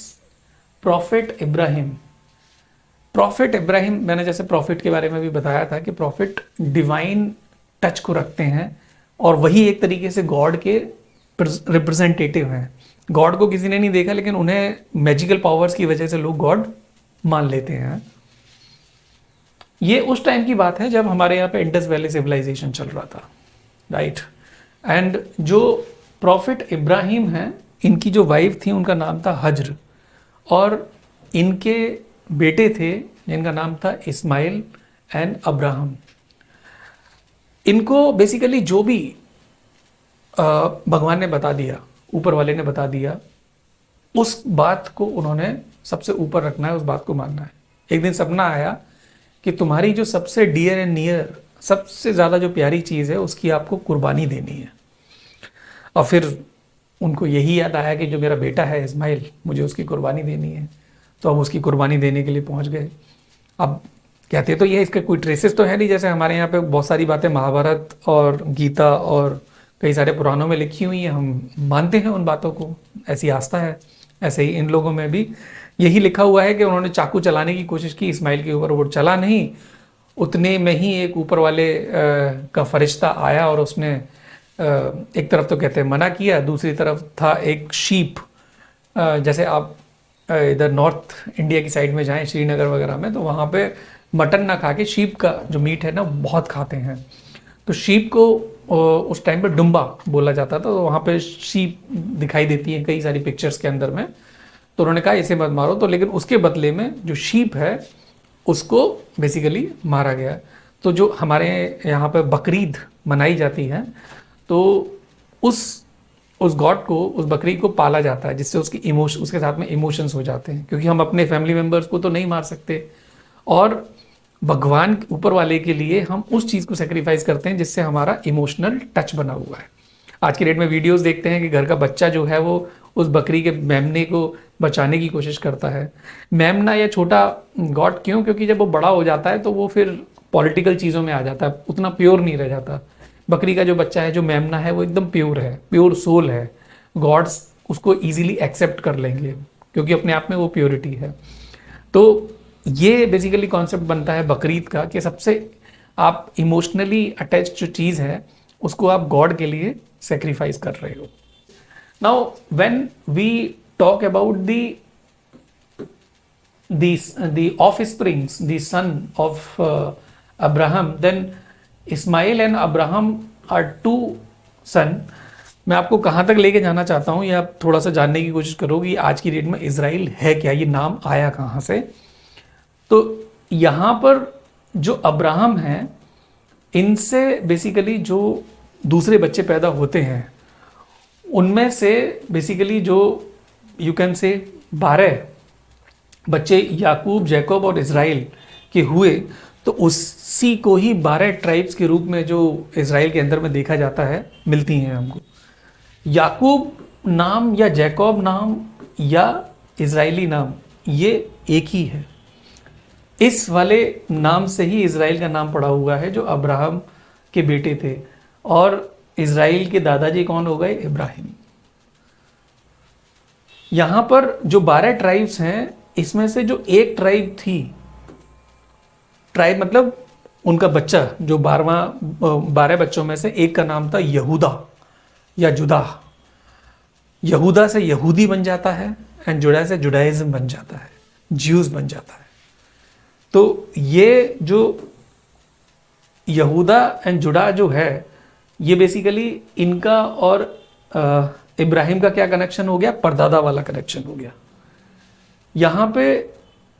Prophet Ibrahim. Prophet Ibrahim, मैंने जैसे प्रॉफिट के बारे में भी बताया था कि प्रॉफिट डिवाइन टच को रखते हैं और वही एक तरीके से गॉड के रिप्रेजेंटेटिव हैं। गॉड को किसी ने नहीं देखा लेकिन उन्हें मैजिकल पावर्स की वजह से लोग गॉड मान लेते हैं। ये उस टाइम की बात है जब हमारे यहाँ पे इंडस वैली सिविलाइजेशन चल रहा था, राइट। एंड जो प्रॉफिट इब्राहिम हैं, इनकी जो वाइफ थी उनका नाम था हज्र, और इनके बेटे थे जिनका नाम था इस्माइल एंड अब्राहम। इनको बेसिकली जो भी भगवान ने बता दिया, ऊपर वाले ने बता दिया, उस बात को उन्होंने सबसे ऊपर रखना है, उस बात को मानना है। एक दिन सपना आया कि तुम्हारी जो सबसे डियर एंड नियर, सबसे ज़्यादा जो प्यारी चीज़ है उसकी आपको कुर्बानी देनी है। और फिर उनको यही याद आया कि जो मेरा बेटा है इस्माइल, मुझे उसकी कुर्बानी देनी है। तो हम उसकी कुर्बानी देने के लिए पहुंच गए। अब कहते तो ये इसका कोई ट्रेसेस तो है नहीं, जैसे हमारे यहाँ पे बहुत सारी बातें महाभारत और गीता और कई सारे पुराणों में लिखी हुई हैं, हम मानते हैं उन बातों को, ऐसी आस्था है। ऐसे ही इन लोगों में भी यही लिखा हुआ है कि उन्होंने चाकू चलाने की कोशिश की इस्माइल के ऊपर, वो चला नहीं। उतने में ही एक ऊपर वाले का फरिश्ता आया और उसने एक तरफ तो कहते हैं मना किया, दूसरी तरफ था एक शीप। जैसे आप इधर नॉर्थ इंडिया की साइड में जाएं, श्रीनगर वगैरह में, तो वहाँ पे मटन ना खा के शीप का जो मीट है ना बहुत खाते हैं। तो शीप को उस टाइम पे डुम्बा बोला जाता था। तो वहाँ पे शीप दिखाई देती है कई सारी पिक्चर्स के अंदर में। तो उन्होंने कहा इसे मत मारो, तो लेकिन उसके बदले में जो शीप है उसको बेसिकली मारा गया। तो जो हमारे यहाँ पे बकरीद मनाई जाती है, तो उस गॉड को, उस बकरी को पाला जाता है, जिससे उसके साथ में इमोशंस हो जाते हैं, क्योंकि हम अपने फैमिली मेम्बर्स को तो नहीं मार सकते, और भगवान ऊपर वाले के लिए हम उस चीज़ को सेक्रीफाइस करते हैं जिससे हमारा इमोशनल टच बना हुआ है। आज की डेट में वीडियोस देखते हैं कि घर का बच्चा जो है वो उस बकरी के मेमने को बचाने की कोशिश करता है। मेमना या छोटा गॉड क्यों? क्योंकि जब वो बड़ा हो जाता है तो वो फिर पॉलिटिकल चीज़ों में आ जाता है, उतना प्योर नहीं रह जाता। बकरी का जो बच्चा है, जो मेमना है, वो एकदम प्योर है, प्योर सोल है। गॉड्स उसको ईजिली एक्सेप्ट कर लेंगे क्योंकि अपने आप में वो प्योरिटी है। तो ये बेसिकली कॉन्सेप्ट बनता है बकरीद का कि सबसे आप इमोशनली अटैच जो चीज़ है उसको आप गॉड के लिए सेक्रीफाइस कर रहे हो। Now when we talk about the offsprings, the son of Abraham, then Ismail and Abraham are two sons. मैं आपको कहाँ तक लेके जाना चाहता हूँ, या आप थोड़ा सा जानने की कोशिश करो कि आज की डेट में इज़राइल है क्या, ये नाम आया कहाँ से। तो यहाँ पर जो अब्राहम हैं, इनसे बेसिकली जो दूसरे बच्चे पैदा होते हैं, उनमें से बेसिकली जो यू कैन से 12 बच्चे याकूब, जैकब और इज़राइल के हुए, तो उसी को ही 12 ट्राइब्स के रूप में जो इज़राइल के अंदर में देखा जाता है, मिलती हैं हमको। याकूब नाम या जैकब नाम या इज़राइली नाम, ये एक ही है। इस वाले नाम से ही इज़राइल का नाम पड़ा हुआ है, जो अब्राहम के बेटे थे। और इज़राइल के दादाजी कौन हो गए? इब्राहिम। यहाँ पर जो 12 ट्राइब्स हैं, इसमें से जो एक ट्राइब थी, ट्राइब मतलब उनका बच्चा, जो 12 बच्चों में से एक का नाम था यहूदा या जुदा। यहूदा से यहूदी बन जाता है, एंड जुड़ा से जुडाइज्म बन जाता है, ज्यूज बन जाता है। तो ये जो यहूदा एंड जुड़ा जो है, ये बेसिकली इनका और इब्राहिम का क्या कनेक्शन हो गया? परदादा वाला कनेक्शन हो गया। यहाँ पे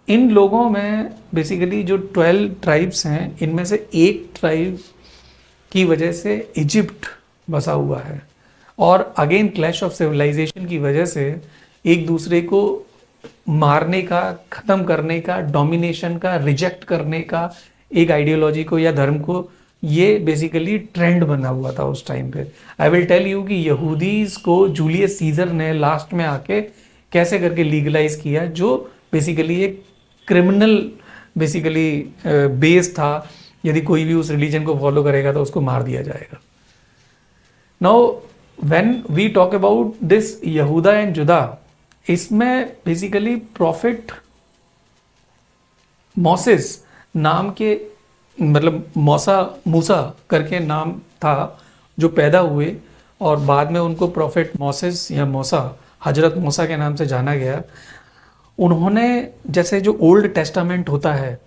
इन लोगों में बेसिकली जो 12 ट्राइब्स हैं, इनमें से एक ट्राइब की वजह से इजिप्ट बसा हुआ है, और अगेन क्लैश ऑफ सिविलाइजेशन की वजह से एक दूसरे को मारने का, ख़त्म करने का, डोमिनेशन का, रिजेक्ट करने का एक आइडियोलॉजी को या धर्म को, ये बेसिकली ट्रेंड बना हुआ था उस टाइम पे। आई विल टेल यू कि यहूदीज को जूलियस सीजर ने लास्ट में आके कैसे करके लीगलाइज किया, जो बेसिकली एक क्रिमिनल बेसिकली बेस था। यदि कोई भी उस रिलीजन को फॉलो करेगा तो उसको मार दिया जाएगा। Now when we talk about this यहूदा एंड जुदा, इसमें बेसिकली प्रॉफिट मोसेस नाम के, मतलब मूसा करके नाम था, जो पैदा हुए और बाद में उनको प्रॉफिट मोसेस या मूसा, हजरत मूसा के नाम से जाना गया। उन्होंने जैसे जो ओल्ड टेस्टामेंट होता है,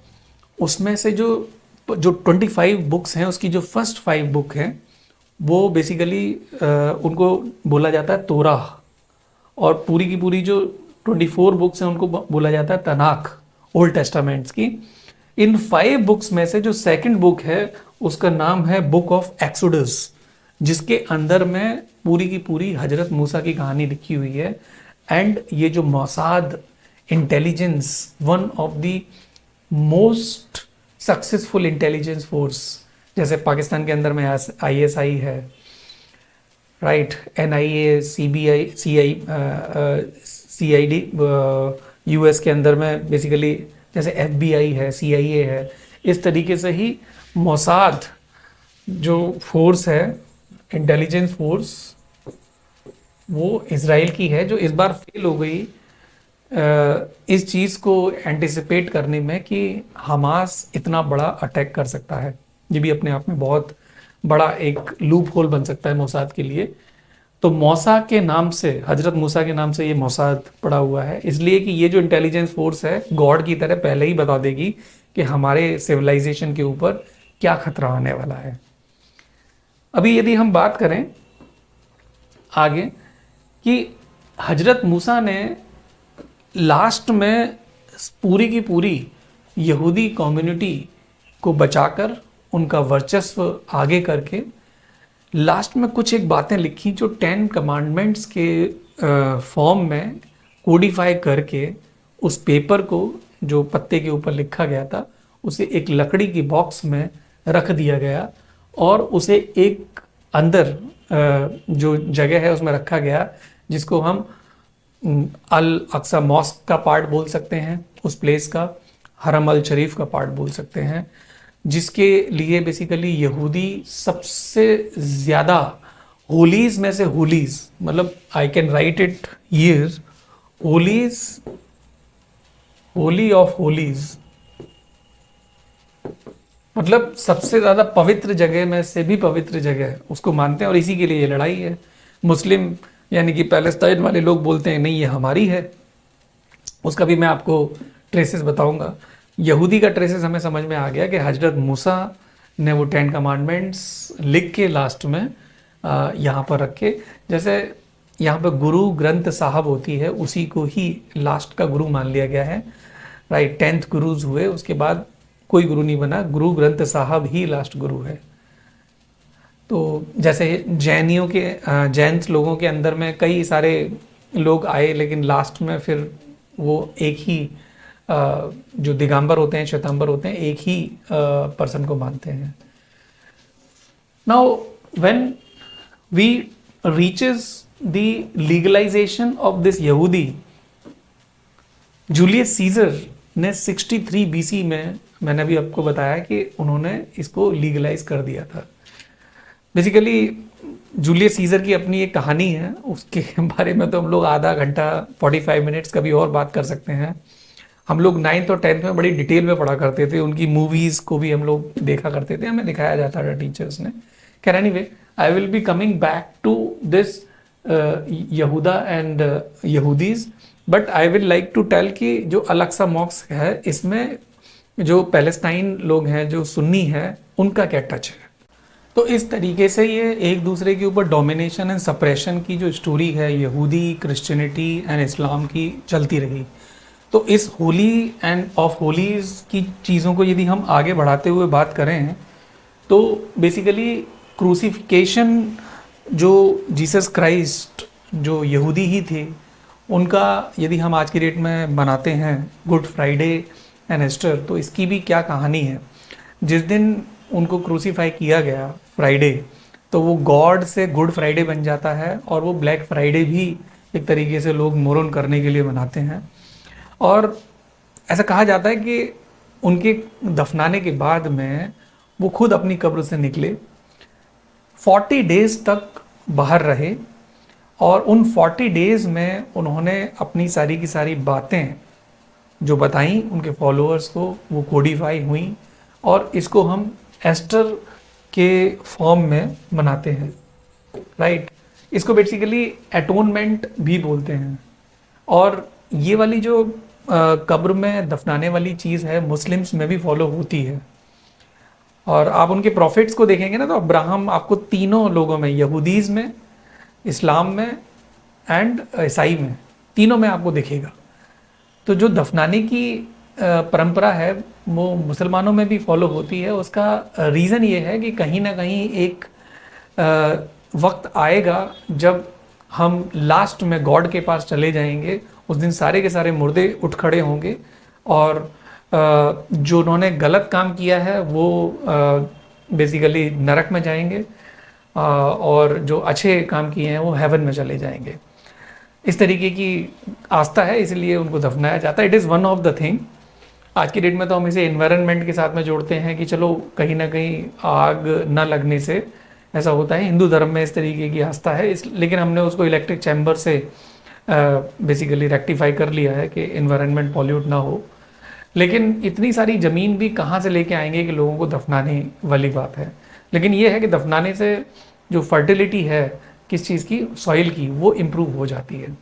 उसमें से जो 25 बुक्स हैं, उसकी जो फर्स्ट 5 बुक हैं, वो बेसिकली उनको बोला जाता है तोरा, और पूरी की पूरी जो 24 बुक्स हैं उनको बोला जाता है तनाख, ओल्ड टेस्टामेंट्स की। इन 5 बुक्स में से जो सेकंड बुक है, उसका नाम है बुक ऑफ एक्सोडस, जिसके अंदर में पूरी की पूरी हजरत मूसा की कहानी लिखी हुई है। एंड ये जो Mossad intelligence, one of the most successful intelligence force, जैसे पाकिस्तान के अंदर में ISI है, right, NIA, CBI, CID, US के अंदर में बेसिकली जैसे FBI है, CIA है, इस तरीके से ही मोसाद जो फोर्स है, इंटेलिजेंस फोर्स, वो इज़राइल की है, जो इस बार फेल हो गई इस चीज़ को एंटिसिपेट करने में कि हमास इतना बड़ा अटैक कर सकता है। ये भी अपने आप में बहुत बड़ा एक लूप होल बन सकता है मोसाद के लिए। तो मूसा के नाम से, हजरत मूसा के नाम से ये मोसाद पड़ा हुआ है, इसलिए कि ये जो इंटेलिजेंस फोर्स है, गॉड की तरह पहले ही बता देगी कि हमारे सिविलाइजेशन के ऊपर क्या खतरा आने वाला है। अभी यदि हम बात करें आगे कि हजरत मूसा ने लास्ट में पूरी की पूरी यहूदी कम्युनिटी को बचाकर, उनका वर्चस्व आगे करके, लास्ट में कुछ एक बातें लिखी जो 10 कमांडमेंट्स के फॉर्म में कोडिफाई करके, उस पेपर को जो पत्ते के ऊपर लिखा गया था, उसे एक लकड़ी की बॉक्स में रख दिया गया, और उसे एक अंदर जो जगह है उसमें रखा गया, जिसको हम अल अक्सा मॉस्क का पार्ट बोल सकते हैं, उस प्लेस का हरम अल शरीफ का पार्ट बोल सकते हैं, जिसके लिए बेसिकली यहूदी सबसे ज़्यादा होलीज में से होलीज, मतलब I can write it here, Holis, Holi of Holis, मतलब सबसे ज़्यादा पवित्र जगह में से भी पवित्र जगह उसको मानते हैं, और इसी के लिए ये लड़ाई है। मुस्लिम यानी कि पैलेस्टाइन वाले लोग बोलते हैं नहीं ये हमारी है, उसका भी मैं आपको ट्रेसेस बताऊंगा। यहूदी का ट्रेसेस हमें समझ में आ गया कि हजरत मूसा ने वो 10 कमांडमेंट्स लिख के लास्ट में यहाँ पर रख के, जैसे यहाँ पर गुरु ग्रंथ साहब होती है, उसी को ही लास्ट का गुरु मान लिया गया है, राइट। 10th गुरुज हुए, उसके बाद कोई गुरु नहीं बना, गुरु ग्रंथ साहब ही लास्ट गुरु है। तो जैसे जैनियों के जैन लोगों के अंदर में कई सारे लोग आए, लेकिन लास्ट में फिर वो एक ही जो दिगंबर होते हैं, श्वेतांबर होते हैं, एक ही पर्सन को मानते हैं। Now when we reaches the legalisation of this यहूदी, जूलियस सीजर ने 63 बीसी में, मैंने अभी आपको बताया कि उन्होंने इसको लीगलाइज कर दिया था। बेसिकली जूलियस सीजर की अपनी एक कहानी है, उसके बारे में तो हम लोग आधा घंटा 45 मिनट्स कभी और बात कर सकते हैं। हम लोग 9th और 10th में बड़ी डिटेल में पढ़ा करते थे, उनकी मूवीज़ को भी हम लोग देखा करते थे, हमें दिखाया जाता था टीचर्स ने। खैर anyway, I will be coming back to this यहूदा एंड यहूदीज, but I will like to tell कि जो अल-अक्सा मॉस्क है, इसमें जो पैलेस्टाइन लोग हैं, जो सुन्नी हैं, उनका क्या टच है। तो इस तरीके से ये एक दूसरे के ऊपर डोमिनेशन एंड सप्रेशन की जो स्टोरी है यहूदी, क्रिश्चियनिटी एंड इस्लाम की चलती रही। तो इस होली एंड ऑफ होलीज की चीज़ों को यदि हम आगे बढ़ाते हुए बात करें, तो बेसिकली क्रूसिफिकेशन जो जीसस क्राइस्ट जो यहूदी ही थे, उनका यदि हम आज की डेट में बनाते हैं गुड फ्राइडे एंड ईस्टर, तो इसकी भी क्या कहानी है। जिस दिन उनको क्रूसीफाई किया गया फ्राइडे, तो वो गॉड से गुड फ्राइडे बन जाता है, और वो ब्लैक फ्राइडे भी एक तरीके से लोग मोरन करने के लिए मनाते हैं। और ऐसा कहा जाता है कि उनके दफनाने के बाद में वो खुद अपनी कब्र से निकले, 40 डेज तक बाहर रहे, और उन 40 डेज में उन्होंने अपनी सारी की सारी बातें जो बताई उनके फॉलोअर्स को, वो कोडिफाई हुई, और इसको हम एस्टर के फॉर्म में मनाते हैं, राइट। इसको बेसिकली एटोनमेंट भी बोलते हैं। और ये वाली जो कब्र में दफनाने वाली चीज़ है, मुस्लिम्स में भी फॉलो होती है। और आप उनके प्रॉफिट्स को देखेंगे ना, तो अब्राहम आपको तीनों लोगों में, यहूदीज़ में, इस्लाम में एंड ईसाई में, तीनों में आपको दिखेगा। तो जो दफनाने की परंपरा है वो मुसलमानों में भी फॉलो होती है। उसका रीज़न ये है कि कहीं ना कहीं एक वक्त आएगा जब हम लास्ट में गॉड के पास चले जाएंगे, उस दिन सारे के सारे मुर्दे उठ खड़े होंगे, और जो उन्होंने गलत काम किया है वो बेसिकली नरक में जाएंगे, और जो अच्छे काम किए हैं वो हेवन में चले जाएंगे। इस तरीके की आस्था है, इसलिए उनको दफनाया जाता है। It is one of the thing. आज की डेट में तो हम इसे एनवायरनमेंट के साथ में जोड़ते हैं कि चलो कहीं ना कहीं आग ना लगने से ऐसा होता है। हिंदू धर्म में इस तरीके की आस्था है, लेकिन हमने उसको इलेक्ट्रिक चैम्बर से बेसिकली रेक्टिफाई कर लिया है कि एनवायरनमेंट पॉल्यूट ना हो। लेकिन इतनी सारी ज़मीन भी कहाँ से लेके आएंगे कि लोगों को दफनाने वाली बात है। लेकिन ये है कि दफनाने से जो फर्टिलिटी है किस चीज़ की, सॉइल की, वो इम्प्रूव हो जाती है।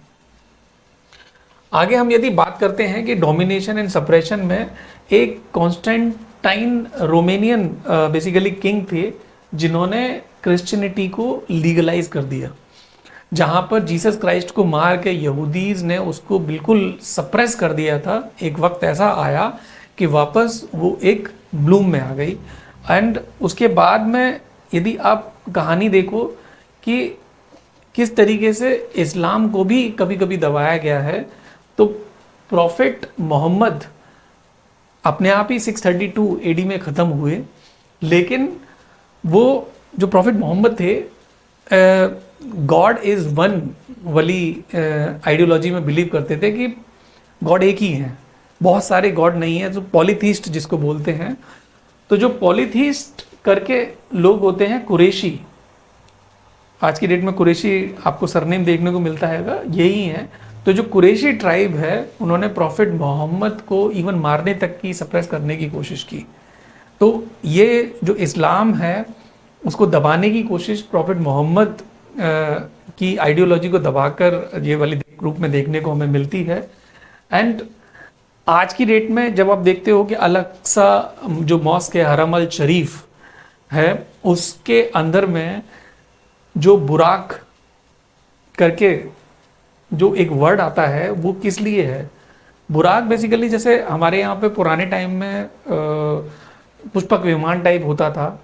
आगे हम यदि बात करते हैं कि डोमिनेशन एंड सप्रेशन में एक कॉन्स्टेंटाइन रोमेनियन बेसिकली किंग थे, जिन्होंने क्रिश्चियनिटी को लीगलाइज कर दिया। जहाँ पर जीसस क्राइस्ट को मार के यहूदीज़ ने उसको बिल्कुल सप्रेस कर दिया था, एक वक्त ऐसा आया कि वापस वो एक ब्लूम में आ गई। एंड उसके बाद में यदि आप कहानी देखो कि किस तरीके से इस्लाम को भी कभी कभी दबाया गया है, तो प्रॉफिट मोहम्मद अपने आप ही 632 एडी में ख़त्म हुए, लेकिन वो जो प्रॉफिट मोहम्मद थे, गॉड इज़ वन वाली आइडियोलॉजी में बिलीव करते थे कि गॉड एक ही हैं, बहुत सारे गॉड नहीं हैं, जो पॉलीथीस्ट जिसको बोलते हैं। तो जो पॉलीथीस्ट करके लोग होते हैं कुरैशी, आज की डेट में कुरैशी आपको सरनेम देखने को मिलता है, यही है। तो जो कुरैशी ट्राइब है, उन्होंने प्रॉफिट मोहम्मद को इवन मारने तक की सप्रेस करने की कोशिश की। तो ये जो इस्लाम है उसको दबाने की कोशिश प्रॉफिट मोहम्मद की आइडियोलॉजी को दबाकर ये वाली रूप में देखने को हमें मिलती है। एंड आज की डेट में जब आप देखते हो कि अल-अक्सा जो मॉस्क है, हरम अल शरीफ है, उसके अंदर में जो बुराक करके जो एक वर्ड आता है वो किस लिए है? बुराक बेसिकली जैसे हमारे यहाँ पे पुराने टाइम में पुष्पक विमान टाइप होता था,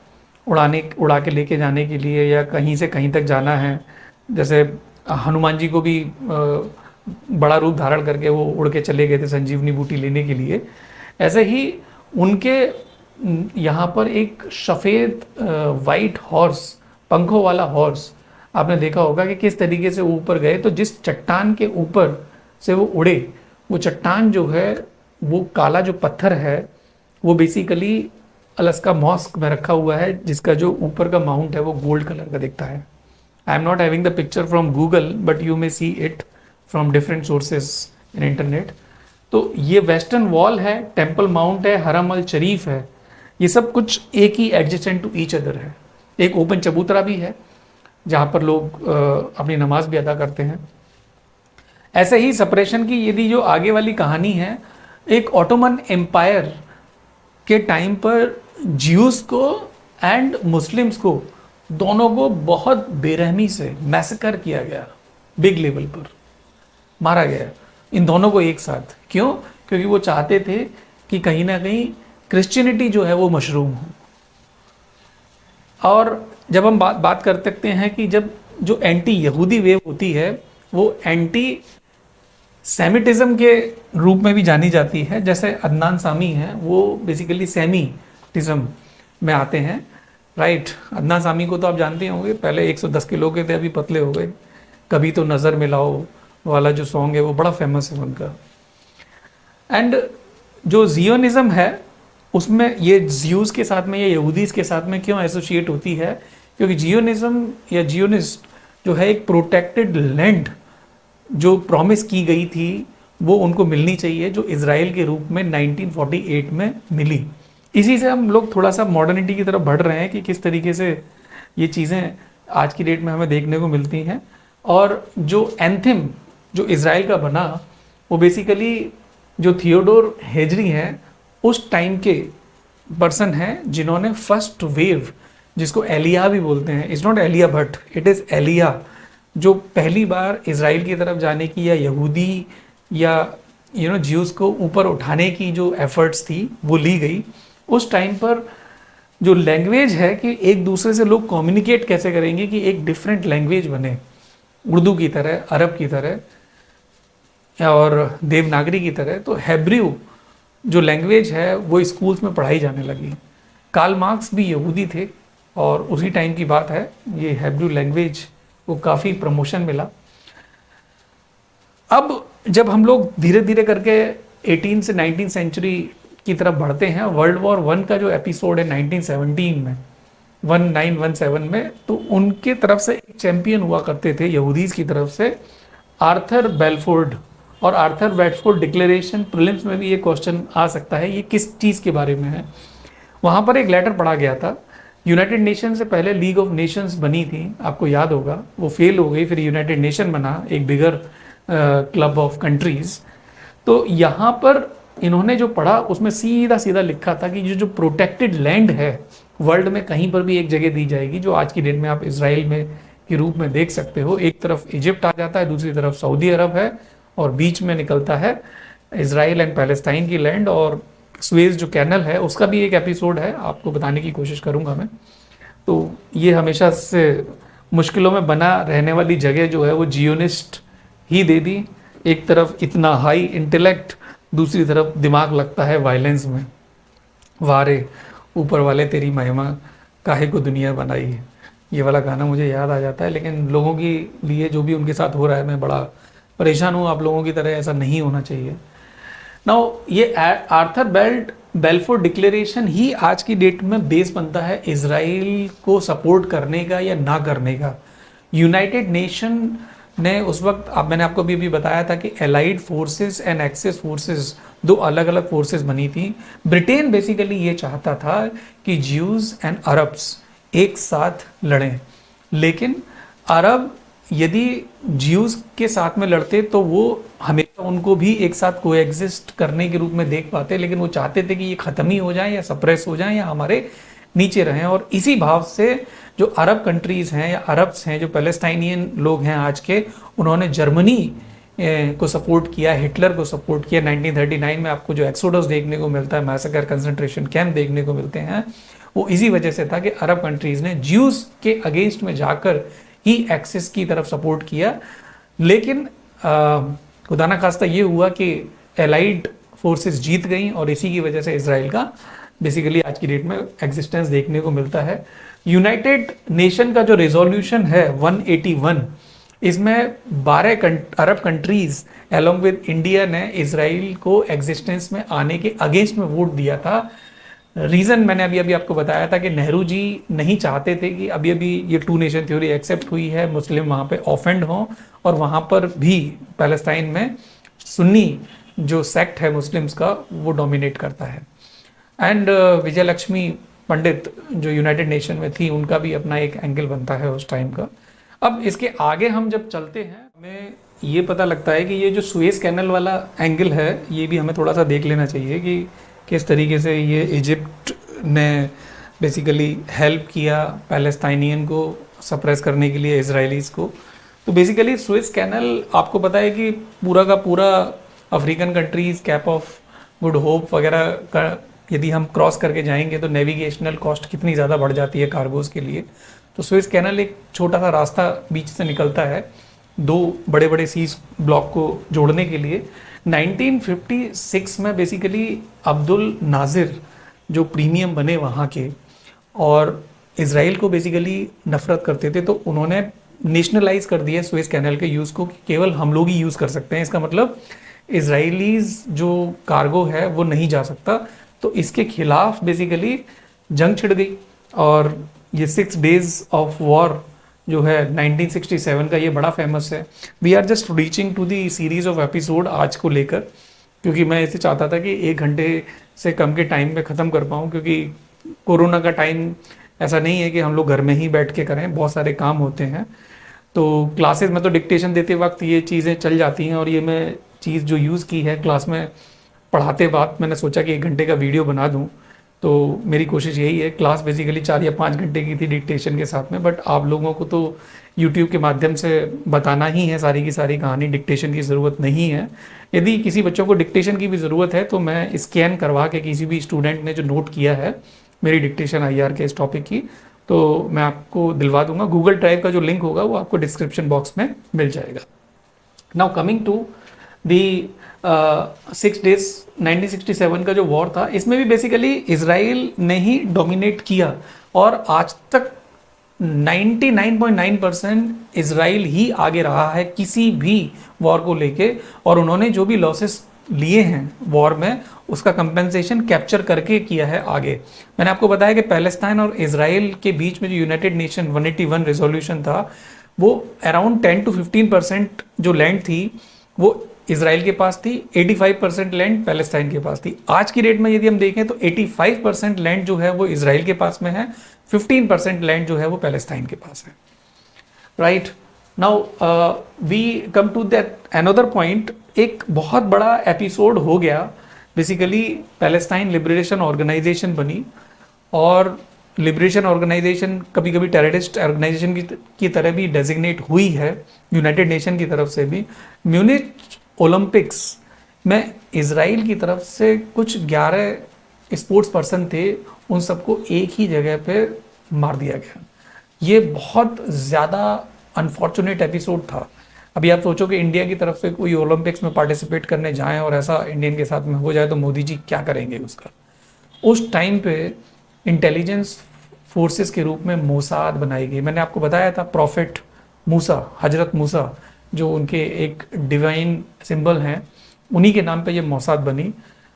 उड़ा के लेके जाने के लिए, या कहीं से कहीं तक जाना है। जैसे हनुमान जी को भी बड़ा रूप धारण करके वो उड़ के चले गए थे संजीवनी बूटी लेने के लिए। ऐसे ही उनके यहाँ पर एक सफ़ेद वाइट हॉर्स, पंखों वाला हॉर्स, आपने देखा होगा कि किस तरीके से ऊपर गए। तो जिस चट्टान के ऊपर से वो उड़े, वो चट्टान जो है, वो काला जो पत्थर है, वो बेसिकली अलास्का मॉस्क में रखा हुआ है, जिसका जो ऊपर का माउंट है वो गोल्ड कलर का दिखता है। I am not having the picture from Google, but you may see it from different sources in internet. तो ये वेस्टर्न वॉल है, टेम्पल माउंट है, हरम अल शरीफ है, ये सब कुछ एक ही एडजेसेंट टू ईच अदर है। एक ओपन चबूतरा भी है जहाँ पर लोग अपनी नमाज भी अदा करते हैं। ऐसे ही सेपरेशन की यदि जो आगे वाली कहानी है, एक ऑटोमन एम्पायर के टाइम पर ज्यूस को एंड मुस्लिम्स को, दोनों को बहुत बेरहमी से मैसेकर किया गया, बिग लेवल पर मारा गया इन दोनों को एक साथ। क्यों? क्योंकि वो चाहते थे कि कहीं ना कहीं क्रिश्चियनिटी जो है वो मशरूम हो। और जब हम बात कर सकते हैं कि जब जो एंटी यहूदी वेव होती है, वो एंटी सेमिटिज्म के रूप में भी जानी जाती है। जैसे अदनान सामी हैं, वो बेसिकली सेमीटिज्म में आते हैं, राइट। अदनान सामी को तो आप जानते होंगे, पहले 110 किलो के थे, अभी पतले हो गए। कभी तो नज़र मिलाओ वाला जो सॉन्ग है वो बड़ा फेमस है उनका। एंड जो जियोनिज्म है, उसमें ये ज्यूज के साथ में, ये यहूदीज के साथ में क्यों एसोसिएट होती है? क्योंकि जियोनिज्म या जियोनिस्ट जो है, एक प्रोटेक्टेड लैंड जो प्रॉमिस की गई थी वो उनको मिलनी चाहिए, जो इजराइल के रूप में 1948 में मिली। इसी से हम लोग थोड़ा सा मॉडर्निटी की तरफ बढ़ रहे हैं कि किस तरीके से ये चीज़ें आज की डेट में हमें देखने को मिलती हैं। और जो एंथम जो इजराइल का बना, वो बेसिकली जो थियोडोर हेजरी हैं, उस टाइम के पर्सन हैं जिन्होंने फर्स्ट वेव, जिसको एलिया भी बोलते हैं, it's not Alia Bhatt, it is Elijah, जो पहली बार इजराइल की तरफ जाने की या यहूदी या ज्यूज़ को ऊपर उठाने की जो एफर्ट्स थी वो ली गई। उस टाइम पर जो लैंग्वेज है कि एक दूसरे से लोग कम्युनिकेट कैसे करेंगे, कि एक डिफरेंट लैंग्वेज बने, उर्दू की तरह, अरब की तरह और देवनागरी की तरह। तो हेब्रू जो लैंग्वेज है वो स्कूल्स में पढ़ाई जाने लगी। कार्ल मार्क्स भी यहूदी थे और उसी टाइम की बात है, ये हेब्रू लैंग्वेज को काफ़ी प्रमोशन मिला। अब जब हम लोग धीरे धीरे करके 18 से 19 सेंचुरी की तरफ बढ़ते हैं, वर्ल्ड वॉर 1 का जो एपिसोड है 1917 में, 1917 में, तो उनके तरफ से एक चैंपियन हुआ करते थे यहूदीज की तरफ से, आर्थर बेलफोर्ड। और आर्थर बेलफोर्ड डिक्लेरेशन प्रीलिम्स में भी ये क्वेश्चन आ सकता है, ये किस चीज़ के बारे में है। वहाँ पर एक लेटर पढ़ा गया था। यूनाइटेड नेशन से पहले लीग ऑफ नेशंस बनी थी, आपको याद होगा, वो फेल हो गई, फिर यूनाइटेड नेशन बना, एक बिगर क्लब ऑफ कंट्रीज़। तो यहाँ पर इन्होंने जो पढ़ा उसमें सीधा सीधा लिखा था कि जो प्रोटेक्टेड लैंड है वर्ल्ड में कहीं पर भी एक जगह दी जाएगी, जो आज की डेट में आप इसराइल में के रूप में देख सकते हो। एक तरफ इजिप्ट आ जाता है, दूसरी तरफ सऊदी अरब है, और बीच में निकलता है इसराइल एंड पैलेस्टाइन की लैंड। और स्वेज जो कैनल है उसका भी एक एपिसोड है, आपको बताने की कोशिश करूंगा मैं। तो ये हमेशा से मुश्किलों में बना रहने वाली जगह जो है वो जियोनिस्ट ही दे दी। एक तरफ इतना हाई इंटेलेक्ट, दूसरी तरफ दिमाग लगता है वायलेंस में। वारे ऊपर वाले तेरी महिमा काहे को दुनिया बनाई है, ये वाला गाना मुझे याद आ जाता है। लेकिन लोगों के लिए जो भी उनके साथ हो रहा है, मैं बड़ा परेशान हूँ। आप लोगों की तरह ऐसा नहीं होना चाहिए। नाउ ये आर्थर बेलफोर्ड डिक्लेरेशन ही आज की डेट में बेस बनता है इजराइल को सपोर्ट करने का या ना करने का। यूनाइटेड नेशन ने उस वक्त, अब मैंने आपको भी बताया था कि allied forces and axis forces, दो अलग अलग फोर्सेस बनी थी। ब्रिटेन बेसिकली ये चाहता था कि ज्यूज एंड अरब्स एक साथ लड़ें, लेकिन अरब यदि ज्यूज के साथ में लड़ते तो वो हमेशा उनको भी एक साथ कोएग्जिस्ट करने के रूप में देख पाते, लेकिन वो चाहते थे कि ये ख़त्म ही हो जाए या सप्रेस हो जाए या हमारे नीचे रहें। और इसी भाव से जो अरब कंट्रीज़ हैं या अरब्स हैं, जो पैलेस्टाइनियन लोग हैं आज के, उन्होंने जर्मनी को सपोर्ट किया, हिटलर को सपोर्ट किया। 1939 में आपको जो एक्सोडस देखने को मिलता है, मैसेकर, कंसंट्रेशन कैंप देखने को मिलते हैं, वो इसी वजह से था कि अरब कंट्रीज़ ने ज्यूज़ के अगेंस्ट में जाकर ही एक्सिस की तरफ सपोर्ट किया। लेकिन खुदा न खास्ता ये हुआ कि एलाइड फोर्सेस जीत गई और इसी की वजह से इसराइल का बेसिकली आज की डेट में एग्जिस्टेंस देखने को मिलता है। यूनाइटेड नेशन का जो रेजोल्यूशन है 181, इसमें 12 अरब कंट्रीज एलोंग विद इंडिया ने इसराइल को एग्जिस्टेंस में आने के अगेंस्ट में वोट दिया था। रीज़न मैंने अभी अभी आपको बताया था कि नेहरू जी नहीं चाहते थे कि अभी अभी ये टू नेशन थ्योरी एक्सेप्ट हुई है, मुस्लिम वहाँ पे ऑफेंड हों, और वहाँ पर भी पैलेस्टाइन में सुन्नी जो सेक्ट है मुस्लिम्स का वो डोमिनेट करता है। एंड विजय लक्ष्मी पंडित जो यूनाइटेड नेशन में थी, उनका भी अपना एक एंगल बनता है उस टाइम का। अब इसके आगे हम जब चलते हैं, हमें ये पता लगता है कि ये जो सुएज कैनल वाला एंगल है, ये भी हमें थोड़ा सा देख लेना चाहिए कि किस तरीके से ये इजिप्ट ने बेसिकली हेल्प किया पैलेस्टाइनियन को सप्रेस करने के लिए इजरायलीज़ को। तो बेसिकली सुएज कैनल आपको पता है कि पूरा का पूरा African countries, cap of good hope वगैरह का यदि हम क्रॉस करके जाएंगे तो नेविगेशनल कॉस्ट कितनी ज़्यादा बढ़ जाती है कार्गोज़ के लिए। तो सुएज कैनल एक छोटा सा रास्ता बीच से निकलता है दो बड़े बड़े सीज ब्लॉक को जोड़ने के लिए। 1956 में बेसिकली अब्दुल नाजिर जो प्रीमियम बने वहाँ के और इसराइल को बेसिकली नफरत करते थे, तो उन्होंने नेशनलाइज कर दिया सुएज कैनल के यूज़ को कि केवल हम लोग ही यूज़ कर सकते हैं। इसका मतलब इसराइलीज जो कार्गो है वो नहीं जा सकता। तो इसके खिलाफ बेसिकली जंग छिड़ गई और ये 6 डेज ऑफ वॉर जो है 1967 का, ये बड़ा फेमस है। We are just reaching to the series of episode आज को लेकर, क्योंकि मैं इसे चाहता था कि 1 घंटे से कम के टाइम में ख़त्म कर पाऊँ, क्योंकि कोरोना का टाइम ऐसा नहीं है कि हम लोग घर में ही बैठ के करें, बहुत सारे काम होते हैं। तो क्लासेस में तो डिक्टेशन देते वक्त ये चीज़ें चल जाती हैं, और ये मैं चीज़ जो यूज़ की है क्लास में पढ़ाते वक्त, मैंने सोचा कि 1 घंटे का वीडियो बना दूं। तो मेरी कोशिश यही है, क्लास बेसिकली 4 या 5 घंटे की थी डिक्टेशन के साथ में, बट आप लोगों को तो यूट्यूब के माध्यम से बताना ही है सारी की सारी कहानी, डिक्टेशन की ज़रूरत नहीं है। यदि किसी बच्चों को डिक्टेशन की भी ज़रूरत है तो मैं स्कैन करवा के किसी भी स्टूडेंट ने जो नोट किया है मेरी डिक्टेशन IR के इस टॉपिक की, तो मैं आपको दिलवा दूंगा। गूगल ड्राइव का जो लिंक होगा वो आपको डिस्क्रिप्शन बॉक्स में मिल जाएगा। Now coming to the 6 days 1967 का जो वॉर था, इसमें भी बेसिकली इसराइल ने ही डोमिनेट किया और आज तक 99.9% इसराइल ही आगे रहा है किसी भी वॉर को लेके, और उन्होंने जो भी लॉसेस लिए हैं वॉर में उसका कंपेंसेशन कैप्चर करके किया है आगे। मैंने आपको बताया कि पैलेस्टाइन और इसराइल के बीच में जो यूनाइटेड नेशन 181 रेजोल्यूशन था, वो अराउंड 10 to 15% जो लैंड थी वो इसराइल के पास थी, 85% लैंड पैलेस्टाइन के पास थी। आज की डेट में यदि हम देखें तो 85% लैंड जो है वो इसराइल के पास में है, 15% लैंड जो है वो पैलेस्टाइन के पास है। Right now we come to that another point. एक बहुत बड़ा एपिसोड हो गया, बेसिकली पैलेस्टाइन लिबरेशन ऑर्गेनाइजेशन बनी, और लिबरेशन ऑर्गेनाइजेशन कभी कभी टेररिस्ट ऑर्गेनाइजेशन की तरह भी डेजिग्नेट हुई है यूनाइटेड नेशन की तरफ से भी। म्यूनिच ओलंपिक्स में इसराइल की तरफ से कुछ 11 स्पोर्ट्स पर्सन थे, उन सबको एक ही जगह पे मार दिया गया। ये बहुत ज़्यादा अनफॉर्चुनेट एपिसोड था। अभी आप सोचो कि इंडिया की तरफ से कोई ओलंपिक्स में पार्टिसिपेट करने जाएं और ऐसा इंडियन के साथ में हो जाए तो मोदी जी क्या करेंगे उसका। उस टाइम पे इंटेलिजेंस फोर्सेस के रूप में मोसाद बनाई गई। मैंने आपको बताया था प्रॉफिट मूसा, हजरत मूसा जो उनके एक डिवाइन सिंबल हैं, उन्हीं के नाम पे ये मोसाद बनी।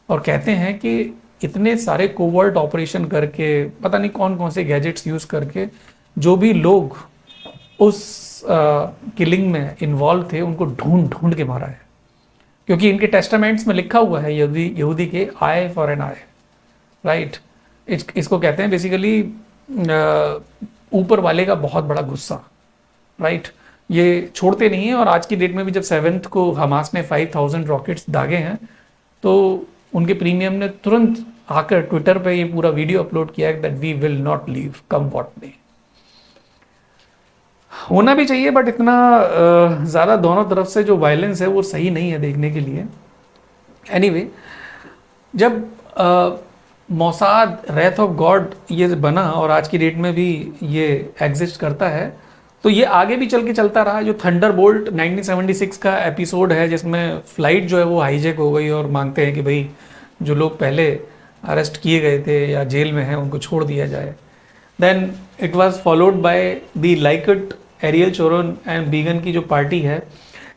और कहते हैं कि इतने सारे कोवर्ट ऑपरेशन करके, पता नहीं कौन कौन से गैजेट्स यूज़ करके, जो भी लोग उस किलिंग में इन्वॉल्व थे उनको ढूंढ ढूंढ के मारा है, क्योंकि इनके टेस्टामेंट्स में लिखा हुआ है यहूदी के I for an I. Right, इसको कहते हैं बेसिकली ऊपर वाले का बहुत बड़ा गुस्सा। राइट, ये छोड़ते नहीं है। और आज की डेट में भी जब 7th को हमास ने 5000 रॉकेट्स दागे हैं तो उनके प्रीमियम ने तुरंत आकर ट्विटर पे ये पूरा वीडियो अपलोड किया that we will not leave come what may. होना भी चाहिए बट इतना ज़्यादा दोनों तरफ से जो वायलेंस है वो सही नहीं है देखने के लिए। एनीवे, जब मोसाद रेथ ऑफ गॉड ये बना और आज की डेट में भी ये एग्जिस्ट करता है, तो ये आगे भी चल के चलता रहा। जो थंडरबोल्ट 1976 का एपिसोड है जिसमें फ्लाइट जो है वो हाईजैक हो गई और मांगते हैं कि भाई जो लोग पहले अरेस्ट किए गए थे या जेल में हैं उनको छोड़ दिया जाए। Then it was followed by the Likud Ariel Sharon and Begin की जो पार्टी है,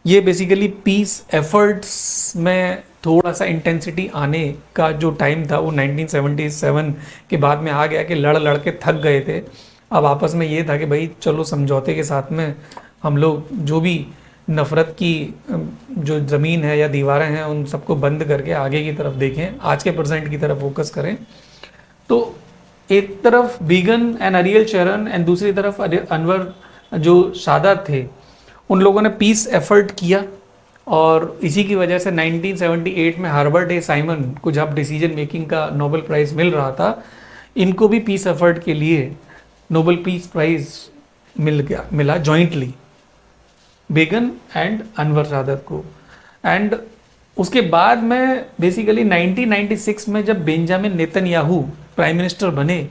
ये बेसिकली पीस एफर्ट्स में थोड़ा सा इंटेंसिटी आने का जो टाइम था वो 1977 के बाद में आ गया कि लड़ लड़ के थक गए थे। अब आपस में ये था कि भाई चलो समझौते के साथ में हम लोग जो भी नफ़रत की जो ज़मीन है या दीवारें हैं उन सबको बंद करके आगे की तरफ देखें, आज के प्रेजेंट की तरफ फोकस करें। तो एक तरफ बीगन एंड अरियल शरन एंड दूसरी तरफ अनवर जो सादात थे, उन लोगों ने पीस एफर्ट किया और इसी की वजह से 1978 में हार्बर्ट ए साइमन को जब डिसीजन मेकिंग का नोबेल प्राइज़ मिल रहा था, इनको भी पीस एफर्ट के लिए नोबेल पीस प्राइज़ मिला जॉइंटली बेगन एंड अनवर सादत को। एंड उसके बाद में बेसिकली 1996 में जब बेंजामिन नेतन्याहू प्राइम मिनिस्टर बने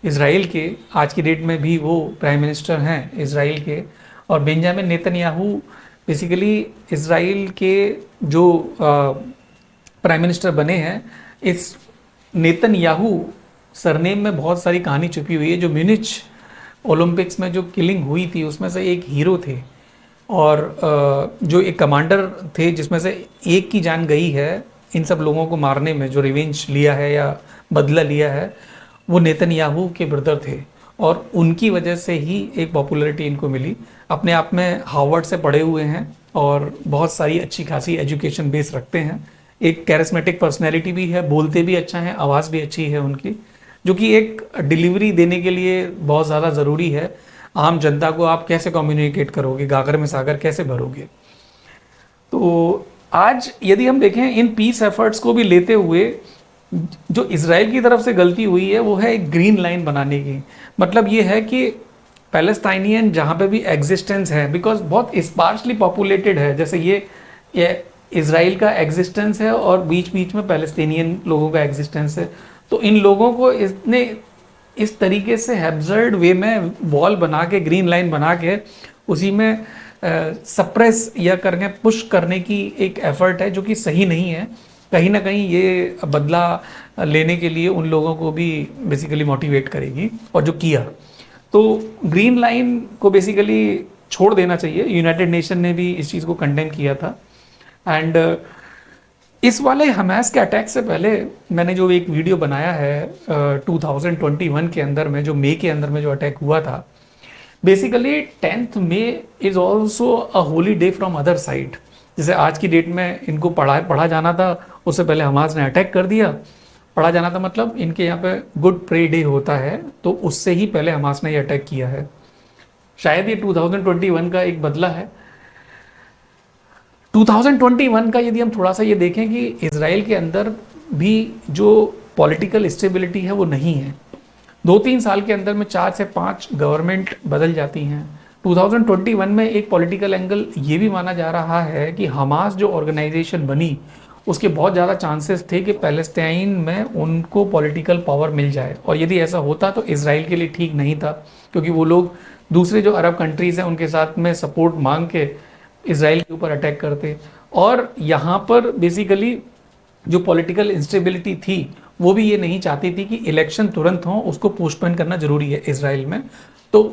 इसराइल के, आज की डेट में भी वो प्राइम मिनिस्टर हैं इसराइल के, और बेंजामिन नेतन्याहू बेसिकली इसराइल के जो प्राइम मिनिस्टर बने हैं, इस नेतन्याहू सरनेम में बहुत सारी कहानी छुपी हुई है। जो म्यूनिच ओलंपिक्स में जो किलिंग हुई थी उसमें से एक हीरो थे और जो एक कमांडर थे जिसमें से एक की जान गई है इन सब लोगों को मारने में, जो रिवेंज लिया है या बदला लिया है, वो नेतन्याहू के ब्रदर थे और उनकी वजह से ही एक पॉपुलैरिटी इनको मिली। अपने आप में हार्वर्ड से पढ़े हुए हैं और बहुत सारी अच्छी खासी एजुकेशन बेस रखते हैं। एक कैरिस्मेटिक पर्सनैलिटी भी है, बोलते भी अच्छा है, आवाज़ भी अच्छी है उनकी, जो कि एक डिलीवरी देने के लिए बहुत ज़्यादा ज़रूरी है। आम जनता को आप कैसे कम्युनिकेट करोगे, गागर में सागर कैसे भरोगे। तो आज यदि हम देखें इन पीस एफर्ट्स को भी लेते हुए जो इजराइल की तरफ से गलती हुई है वो है एक ग्रीन लाइन बनाने की। मतलब ये है कि पैलेस्टाइनियन जहाँ पे भी एग्जिस्टेंस है, बिकॉज बहुत स्पार्सली पॉपुलेटेड है, जैसे ये इजराइल का एग्जिस्टेंस है और बीच बीच में पैलेस्टीनियन लोगों का एग्जिस्टेंस है, तो इन लोगों को इसने इस तरीके से हैब्जर्ड वे में वॉल बना के, ग्रीन लाइन बना के उसी में सप्रेस या करके पुश करने की एक एफर्ट है जो कि सही नहीं है। कहीं ना कहीं ये बदला लेने के लिए उन लोगों को भी बेसिकली मोटिवेट करेगी, और जो किया तो ग्रीन लाइन को बेसिकली छोड़ देना चाहिए। यूनाइटेड नेशन ने भी इस चीज़ को कंडेम किया था। एंड इस वाले हमास के अटैक से पहले मैंने जो एक वीडियो बनाया है 2021 के अंदर में, जो मई के अंदर में जो अटैक हुआ था, basically 10th May is also a holy day from other side. जैसे आज की डेट में इनको पढ़ा जाना था, उससे पहले हमास ने अटैक कर दिया। पढ़ा जाना था मतलब इनके यहाँ पे गुड प्रे डे होता है, तो उससे ही पहले हमास ने ये अटैक किया है। शायद ये 2021 का एक बदला है। 2021 का यदि हम थोड़ा सा ये देखें कि इसराइल के अंदर भी जो पॉलिटिकल स्टेबिलिटी है वो नहीं है। 2-3 साल के अंदर में 4 से 5 गवर्नमेंट बदल जाती हैं। 2021 में एक पॉलिटिकल एंगल ये भी माना जा रहा है कि हमास जो ऑर्गेनाइजेशन बनी उसके बहुत ज़्यादा चांसेस थे कि पैलेस्टाइन में उनको पॉलिटिकल पावर मिल जाए, और यदि ऐसा होता तो इसराइल के लिए ठीक नहीं था, क्योंकि वो लोग दूसरे जो अरब कंट्रीज़ हैं उनके साथ में सपोर्ट मांग के इसराइल के ऊपर अटैक करते। और यहाँ पर बेसिकली जो पॉलिटिकल इंस्टेबिलिटी थी वो भी ये नहीं चाहती थी कि इलेक्शन तुरंत हो, उसको पोस्टपोन करना जरूरी है इसराइल में। तो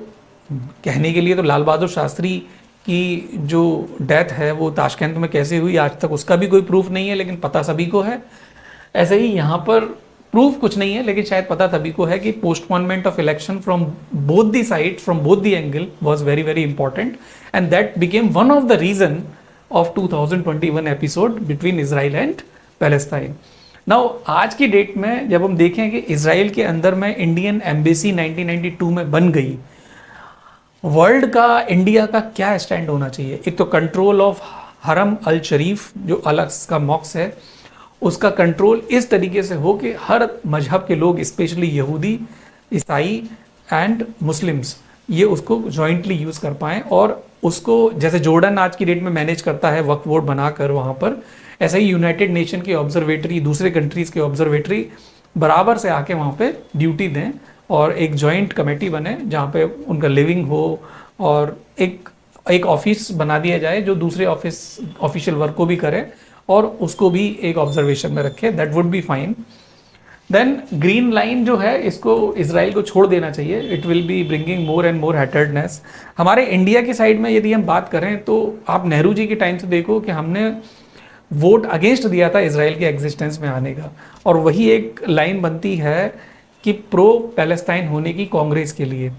कहने के लिए तो लाल बहादुर शास्त्री की जो डेथ है वो ताशकंद में कैसे हुई आज तक उसका भी कोई प्रूफ नहीं है, लेकिन पता सभी को है। ऐसे ही यहाँ पर प्रूफ कुछ नहीं है, लेकिन शायद पता सभी को है कि postponement of election from both the side, from both the angle was very very important, and that became one of the reason of 2021 episode between Israel and Palestine. Now आज की डेट में जब हम देखें कि इसराइल के अंदर में इंडियन एम्बेसी 1992 में बन गई, वर्ल्ड का, इंडिया का क्या स्टैंड होना चाहिए? एक तो कंट्रोल ऑफ हरम अल शरीफ जो अलग का मॉक्स है, उसका कंट्रोल इस तरीके से हो कि हर मजहब के लोग, स्पेशली यहूदी, ईसाई एंड मुस्लिम्स, ये उसको जॉइंटली यूज़ कर पाएँ, और उसको जैसे जॉर्डन आज की डेट में मैनेज करता है वक्फ बोर्ड बनाकर वहाँ पर, ऐसा ही यूनाइटेड नेशन की ऑब्जर्वेटरी, दूसरे कंट्रीज़ की ऑब्जर्वेटरी बराबर से आके वहाँ पे ड्यूटी दें और एक जॉइंट कमेटी बने जहाँ पे उनका लिविंग हो, और एक ऑफिस बना दिया जाए जो दूसरे ऑफिशियल वर्क को भी करे और उसको भी एक ऑब्जर्वेशन में रखे। That would be fine. Then green line जो है, इसको इसराइल को छोड़ देना चाहिए। It will be bringing more and more hatredness. हमारे इंडिया की साइड में यदि हम बात करें तो आप नेहरू जी के टाइम से देखो कि हमने वोट अगेंस्ट दिया था इसराइल के एग्जिस्टेंस में आने का, और वही एक लाइन बनती है कि प्रो पैलेस्टाइन होने की कांग्रेस के लिए।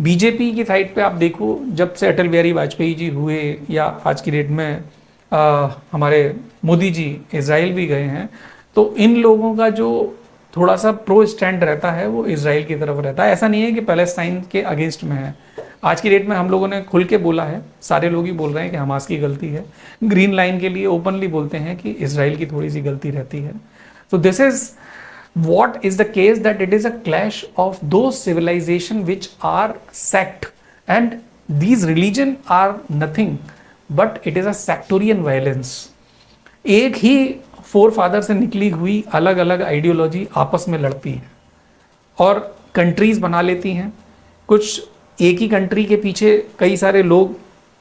बीजेपी की साइड पे आप देखो, जब से अटल बिहारी वाजपेयी जी हुए या आज की डेट में हमारे मोदी जी इसराइल भी गए हैं, तो इन लोगों का जो थोड़ा सा प्रो स्टैंड रहता है वो इसराइल की तरफ रहता है। ऐसा नहीं है कि पैलेस्टाइन के अगेंस्ट में है। आज की डेट में हम लोगों ने खुल के बोला है, सारे लोग ही बोल रहे हैं कि हमास की गलती है। ग्रीन लाइन के लिए ओपनली बोलते हैं कि इसराइल की थोड़ी सी गलती रहती है। So this is what is the case, that it is a clash of those civilization which are sect, and these religion are nothing but it is a sectarian violence। एक ही फोर फादर से निकली हुई अलग अलग आइडियोलॉजी आपस में लड़ती है और कंट्रीज बना लेती हैं। कुछ एक ही कंट्री के पीछे कई सारे लोग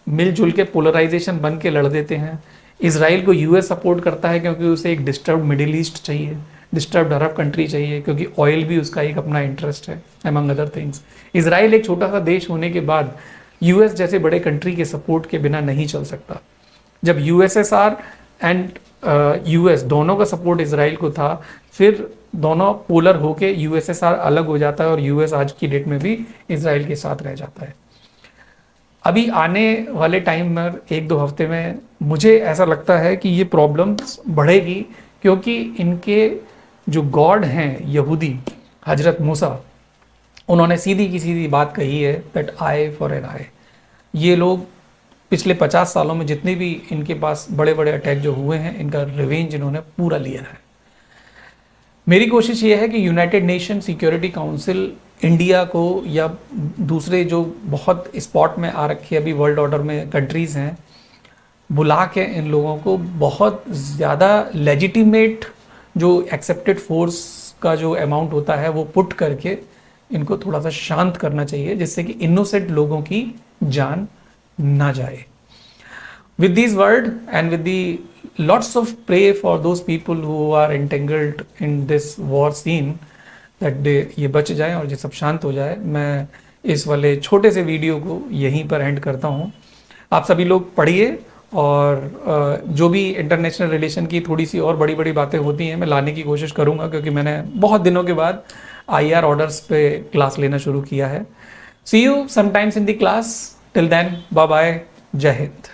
मिलजुल के पोलराइजेशन बन के लड़ देते हैं। इसराइल को यूएस सपोर्ट करता है क्योंकि उसे एक डिस्टर्ब मिडिल ईस्ट चाहिए, डिस्टर्ब्ड अरब कंट्री चाहिए, क्योंकि ऑयल भी उसका एक अपना इंटरेस्ट है अमंग अदर थिंग्स। इसराइल एक छोटा सा देश होने के बाद यूएस जैसे बड़े कंट्री के सपोर्ट के बिना नहीं चल सकता। जब यूएसएसआर एंड यूएस दोनों का सपोर्ट इसराइल को था, फिर दोनों पोलर होके यूएसएसआर अलग हो जाता है और यूएस आज की डेट में भी इसराइल के साथ रह जाता है। अभी आने वाले टाइम में एक दो हफ्ते में मुझे ऐसा लगता है कि ये प्रॉब्लम बढ़ेगी, क्योंकि इनके जो गॉड हैं यहूदी, हजरत मूसा, उन्होंने सीधी की सीधी बात कही है दैट आई फॉर एन आई। ये लोग पिछले 50 सालों में जितने भी इनके पास बड़े बड़े अटैक जो हुए हैं, इनका रिवेंज इन्होंने पूरा लिया है। मेरी कोशिश ये है कि United nation security council India को या दूसरे जो बहुत स्पॉट में आ रखे अभी वर्ल्ड ऑर्डर में कंट्रीज़ हैं, बुला के इन लोगों को बहुत ज़्यादा लेजिटिमेट जो एक्सेप्टेड फोर्स का जो अमाउंट होता है वो पुट करके इनको थोड़ा सा शांत करना चाहिए, जिससे कि इनोसेंट लोगों की जान ना जाए। With these words and with the lots of pray for those people who are entangled in this war scene, that they ये बच जाएं और ये सब शांत हो जाए। मैं इस वाले छोटे से वीडियो को यहीं पर एंड करता हूँ। आप सभी लोग पढ़िए, और जो भी इंटरनेशनल रिलेशन की थोड़ी सी और बड़ी बड़ी बातें होती हैं मैं लाने की कोशिश करूँगा, क्योंकि मैंने बहुत दिनों के बाद IR ऑर्डर्स पे क्लास लेना शुरू किया है। See you sometimes in the class. Till then, bye bye. जय हिंद।